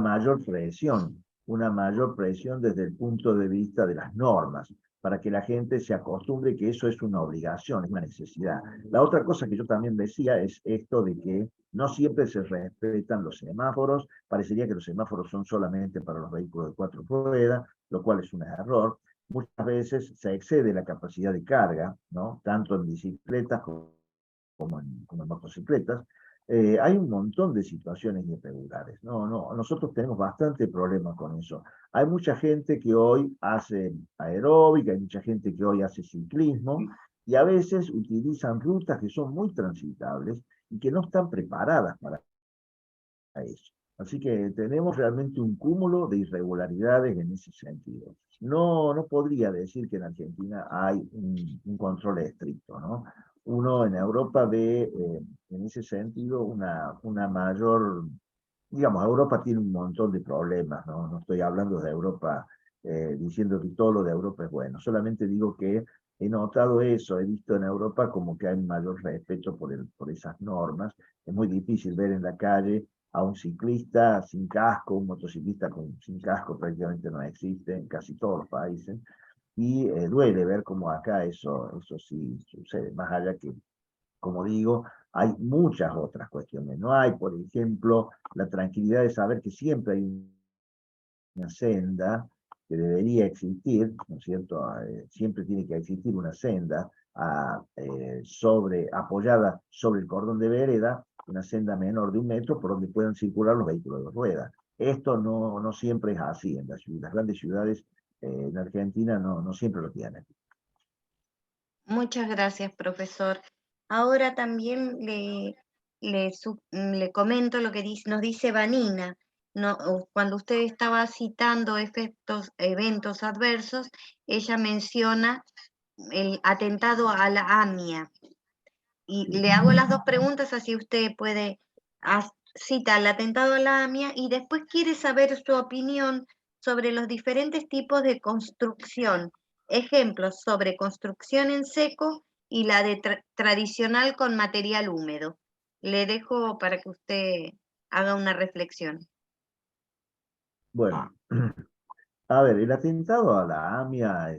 mayor presión desde el punto de vista de las normas, para que la gente se acostumbre que eso es una obligación, es una necesidad. La otra cosa que yo también decía es esto de que no siempre se respetan los semáforos, parecería que los semáforos son solamente para los vehículos de 4 ruedas, lo cual es un error. Muchas veces se excede la capacidad de carga, ¿no?, tanto en bicicletas como en motocicletas. Hay un montón de situaciones irregulares. Nosotros tenemos bastante problemas con eso. Hay mucha gente que hoy hace aeróbica, hay mucha gente que hoy hace ciclismo, y a veces utilizan rutas que son muy transitables y que no están preparadas para eso. Así que tenemos realmente un cúmulo de irregularidades en ese sentido. No podría decir que en Argentina hay un control estricto, ¿no? Uno en Europa ve en ese sentido una mayor, digamos, Europa tiene un montón de problemas, ¿no? No estoy hablando de Europa diciendo que todo lo de Europa es bueno, solamente digo que he notado eso, he visto en Europa como que hay un mayor respeto por esas normas. Es muy difícil ver en la calle a un ciclista sin casco, un motociclista sin casco prácticamente no existe en casi todos los países, y duele ver cómo acá eso sí sucede, más allá que, como digo, hay muchas otras cuestiones. No hay, por ejemplo, la tranquilidad de saber que siempre hay una senda que debería existir, ¿no es cierto? Siempre tiene que existir una senda apoyada sobre el cordón de vereda, una senda menor de 1 metro por donde puedan circular los vehículos de 2 ruedas. Esto no siempre es así. En las grandes ciudades en Argentina no siempre lo tienen. Muchas gracias, profesor. Ahora también le comento lo que nos dice Vanina. No, cuando usted estaba citando eventos adversos, ella menciona el atentado a la AMIA. Y le hago las dos preguntas, así usted puede citar el atentado a la AMIA y después quiere saber su opinión sobre los diferentes tipos de construcción. Ejemplos sobre construcción en seco y la de tradicional con material húmedo. Le dejo para que usted haga una reflexión. Bueno, a ver, el atentado a la AMIA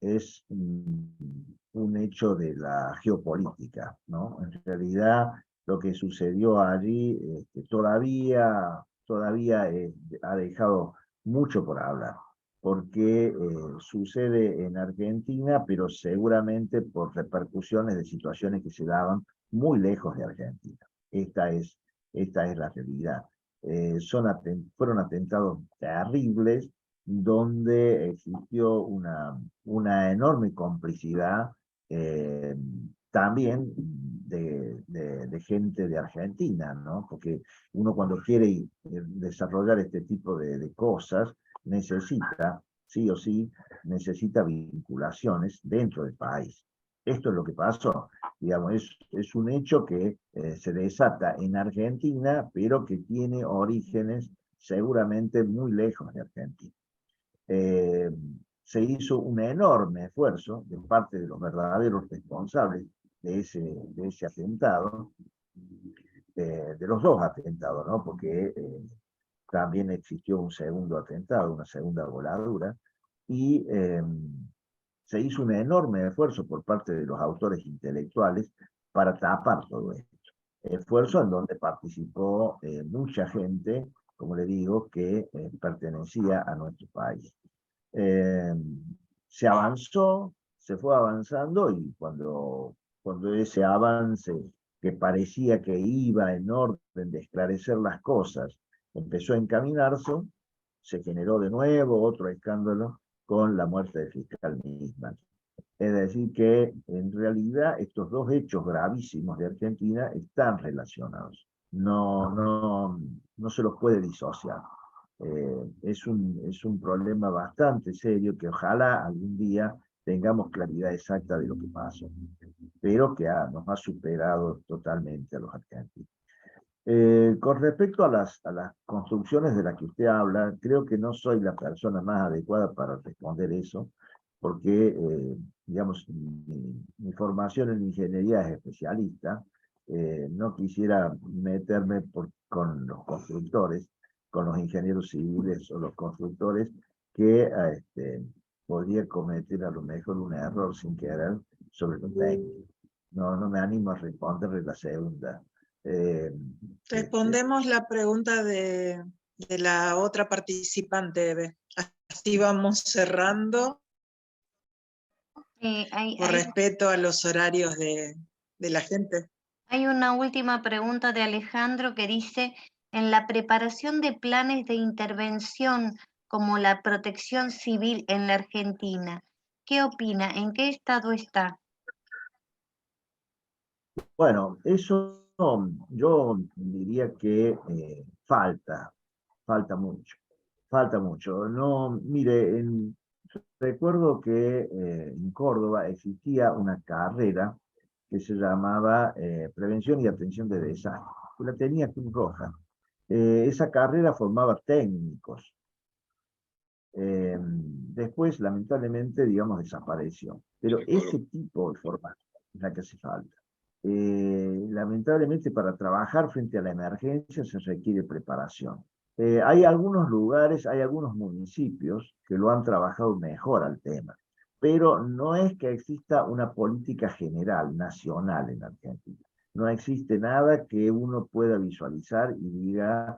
es un hecho de la geopolítica, ¿no? En realidad, lo que sucedió allí todavía ha dejado mucho por hablar, porque sucede en Argentina, pero seguramente por repercusiones de situaciones que se daban muy lejos de Argentina. Esta es la realidad. Fueron atentados terribles donde existió una enorme complicidad eh, también de gente de Argentina, ¿no? Porque uno cuando quiere desarrollar este tipo de cosas necesita, sí o sí, necesita vinculaciones dentro del país. Esto es lo que pasó. Digamos, es un hecho que se desata en Argentina, pero que tiene orígenes seguramente muy lejos de Argentina. Se hizo un enorme esfuerzo de parte de los verdaderos responsables de ese atentado, de los dos atentados, ¿no? Porque también existió un segundo atentado, una segunda voladura, y se hizo un enorme esfuerzo por parte de los autores intelectuales para tapar todo esto. Esfuerzo en donde participó mucha gente, como le digo, que pertenecía a nuestro país. Se avanzó, se fue avanzando, y cuando ese avance que parecía que iba en orden de esclarecer las cosas empezó a encaminarse, se generó de nuevo otro escándalo con la muerte del fiscal Nisman. Es decir, que en realidad estos dos hechos gravísimos de Argentina están relacionados. No se los puede disociar. Es un problema bastante serio que ojalá algún día tengamos claridad exacta de lo que pasó, pero que nos ha superado totalmente a los argentinos. Con respecto a las construcciones de las que usted habla, creo que no soy la persona más adecuada para responder eso, porque, digamos, mi formación en ingeniería es especialista. No quisiera meterme con los constructores, con los ingenieros civiles o los constructores, que podría cometer a lo mejor un error sin querer sobre lo técnico. No me animo a responderle la segunda. Respondemos la pregunta de la otra participante, Eve. Así vamos cerrando por respeto a los horarios de la gente. Hay una última pregunta de Alejandro que dice, en la preparación de planes de intervención como la protección civil en la Argentina, ¿qué opina? ¿En qué estado está? Bueno, eso yo diría que falta mucho. No, mire, recuerdo que en Córdoba existía una carrera que se llamaba Prevención y Atención de Desastres, que la tenía Cruz Roja. Esa carrera formaba técnicos. Después, lamentablemente, digamos, desapareció. Pero ese tipo de formación es la que hace falta. Lamentablemente, para trabajar frente a la emergencia se requiere preparación. Hay algunos lugares, hay algunos municipios que lo han trabajado mejor al tema, pero no es que exista una política general, nacional en Argentina. No existe nada que uno pueda visualizar y diga,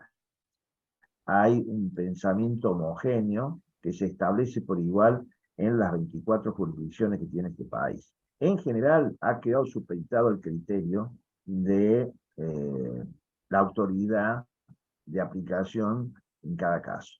hay un pensamiento homogéneo que se establece por igual en las 24 jurisdicciones que tiene este país. En general, ha quedado supeditado el criterio de la autoridad de aplicación en cada caso.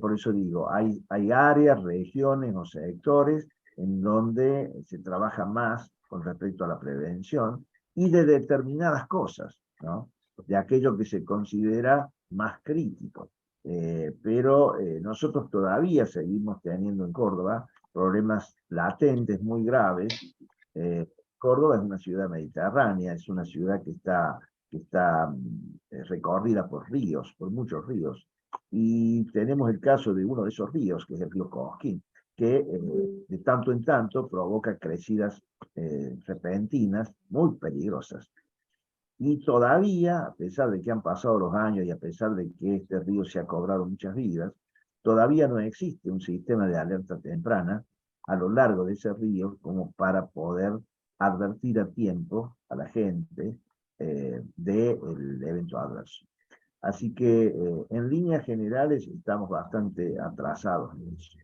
Por eso digo, hay áreas, regiones o sectores en donde se trabaja más con respecto a la prevención y de determinadas cosas, ¿no? De aquello que se considera más crítico. Pero nosotros todavía seguimos teniendo en Córdoba problemas latentes muy graves. Córdoba es una ciudad mediterránea, es una ciudad que está recorrida por ríos, por muchos ríos. Y tenemos el caso de uno de esos ríos, que es el río Cosquín, que de tanto en tanto provoca crecidas repentinas muy peligrosas. Y todavía, a pesar de que han pasado los años y a pesar de que este río se ha cobrado muchas vidas, todavía no existe un sistema de alerta temprana a lo largo de ese río como para poder advertir a tiempo a la gente del evento adverso. Así que en líneas generales estamos bastante atrasados en eso.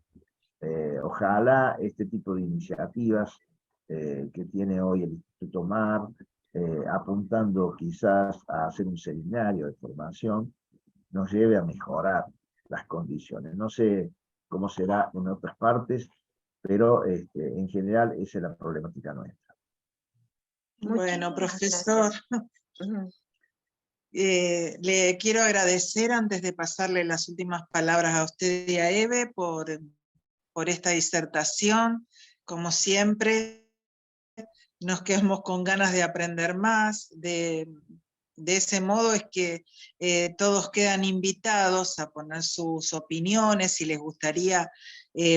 Ojalá este tipo de iniciativas que tiene hoy el Instituto MAR, apuntando quizás a hacer un seminario de formación, nos lleve a mejorar las condiciones. No sé cómo será en otras partes, pero en general esa es la problemática nuestra. Bueno, profesor, le quiero agradecer antes de pasarle las últimas palabras a usted y a Eve por esta disertación. Como siempre, nos quedamos con ganas de aprender más. De ese modo es que todos quedan invitados a poner sus opiniones, si les gustaría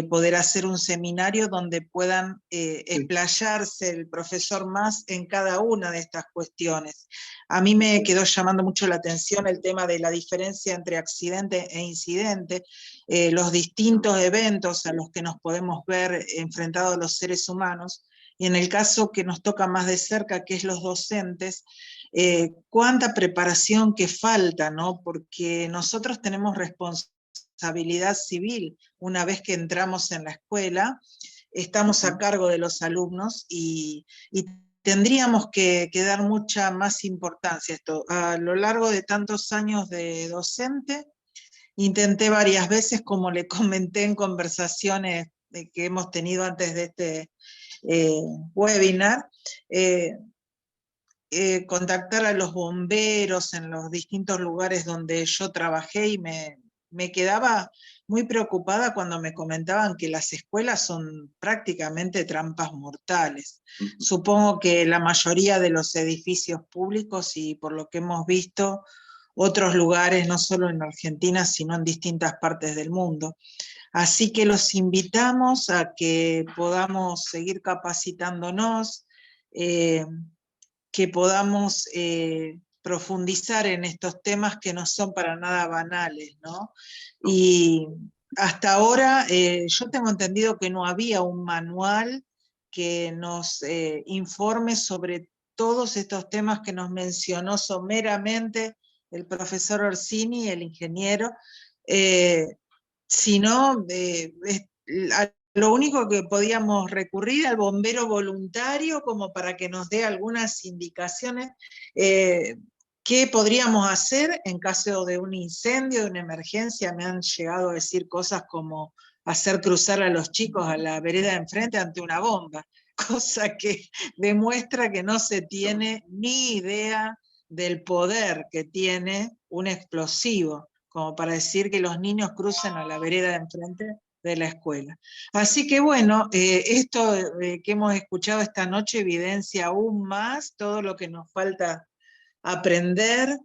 poder hacer un seminario donde puedan explayarse el profesor más en cada una de estas cuestiones. A mí me quedó llamando mucho la atención el tema de la diferencia entre accidente e incidente, los distintos eventos a los que nos podemos ver enfrentados los seres humanos, y en el caso que nos toca más de cerca, que es los docentes, cuánta preparación que falta, ¿no? Porque nosotros tenemos responsabilidad civil una vez que entramos en la escuela, estamos a cargo de los alumnos y tendríamos que dar mucha más importancia a esto. A lo largo de tantos años de docente, intenté varias veces, como le comenté en conversaciones que hemos tenido antes de webinar, contactar a los bomberos en los distintos lugares donde yo trabajé, y me quedaba muy preocupada cuando me comentaban que las escuelas son prácticamente trampas mortales. Supongo que la mayoría de los edificios públicos, y por lo que hemos visto, otros lugares, no solo en Argentina, sino en distintas partes del mundo. Así que los invitamos a que podamos seguir capacitándonos, que podamos profundizar en estos temas que no son para nada banales, ¿no? Y hasta ahora yo tengo entendido que no había un manual que nos informe sobre todos estos temas que nos mencionó someramente el profesor Orsini, el ingeniero, sino lo único que podíamos recurrir al bombero voluntario como para que nos dé algunas indicaciones qué podríamos hacer en caso de un incendio, de una emergencia. Me han llegado a decir cosas como hacer cruzar a los chicos a la vereda de enfrente ante una bomba, cosa que demuestra que no se tiene ni idea del poder que tiene un explosivo, como para decir que los niños crucen a la vereda de enfrente de la escuela. Así que bueno, esto que hemos escuchado esta noche evidencia aún más todo lo que nos falta aprender.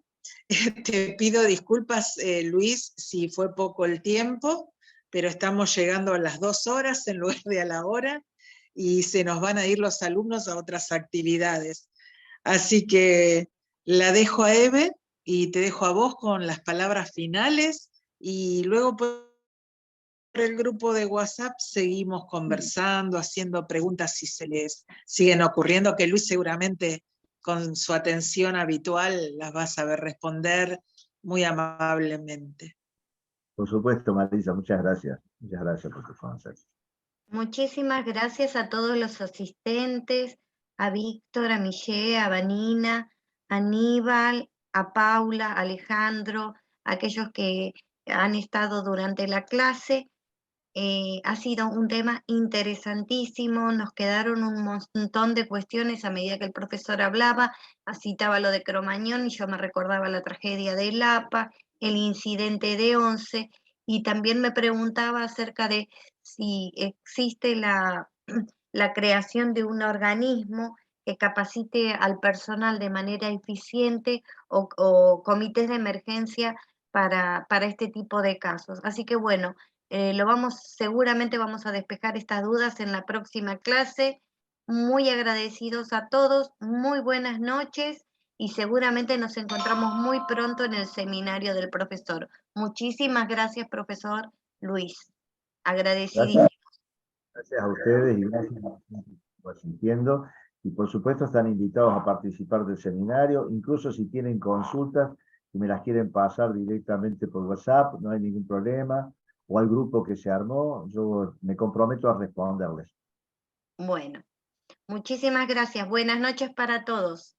Te pido disculpas, Luis, si fue poco el tiempo, pero estamos llegando a las 2 horas en lugar de a la hora, y se nos van a ir los alumnos a otras actividades. Así que la dejo a Eve y te dejo a vos con las palabras finales, y luego por el grupo de WhatsApp seguimos conversando, haciendo preguntas si se les siguen ocurriendo, que Luis seguramente con su atención habitual las va a saber responder muy amablemente. Por supuesto, Marisa, muchas gracias. Muchas gracias por tu consejo. Muchísimas gracias a todos los asistentes, a Víctor, a Michelle, a Vanina, a Aníbal, a Paula, a Alejandro, a aquellos que han estado durante la clase. Ha sido un tema interesantísimo, nos quedaron un montón de cuestiones a medida que el profesor hablaba, citaba lo de Cromañón y yo me recordaba la tragedia de Lapa, el incidente de Once, y también me preguntaba acerca de si existe la creación de un organismo que capacite al personal de manera eficiente, o comités de emergencia para este tipo de casos. Así que bueno, seguramente vamos a despejar estas dudas en la próxima clase. Muy agradecidos a todos, muy buenas noches, y seguramente nos encontramos muy pronto en el seminario del profesor. Muchísimas gracias, profesor Luis. Agradecidísimo. Gracias a ustedes y gracias a la gente que estuvo asistiendo. Y por supuesto están invitados a participar del seminario, incluso si tienen consultas y me las quieren pasar directamente por WhatsApp, no hay ningún problema, o al grupo que se armó, yo me comprometo a responderles. Bueno, muchísimas gracias. Buenas noches para todos.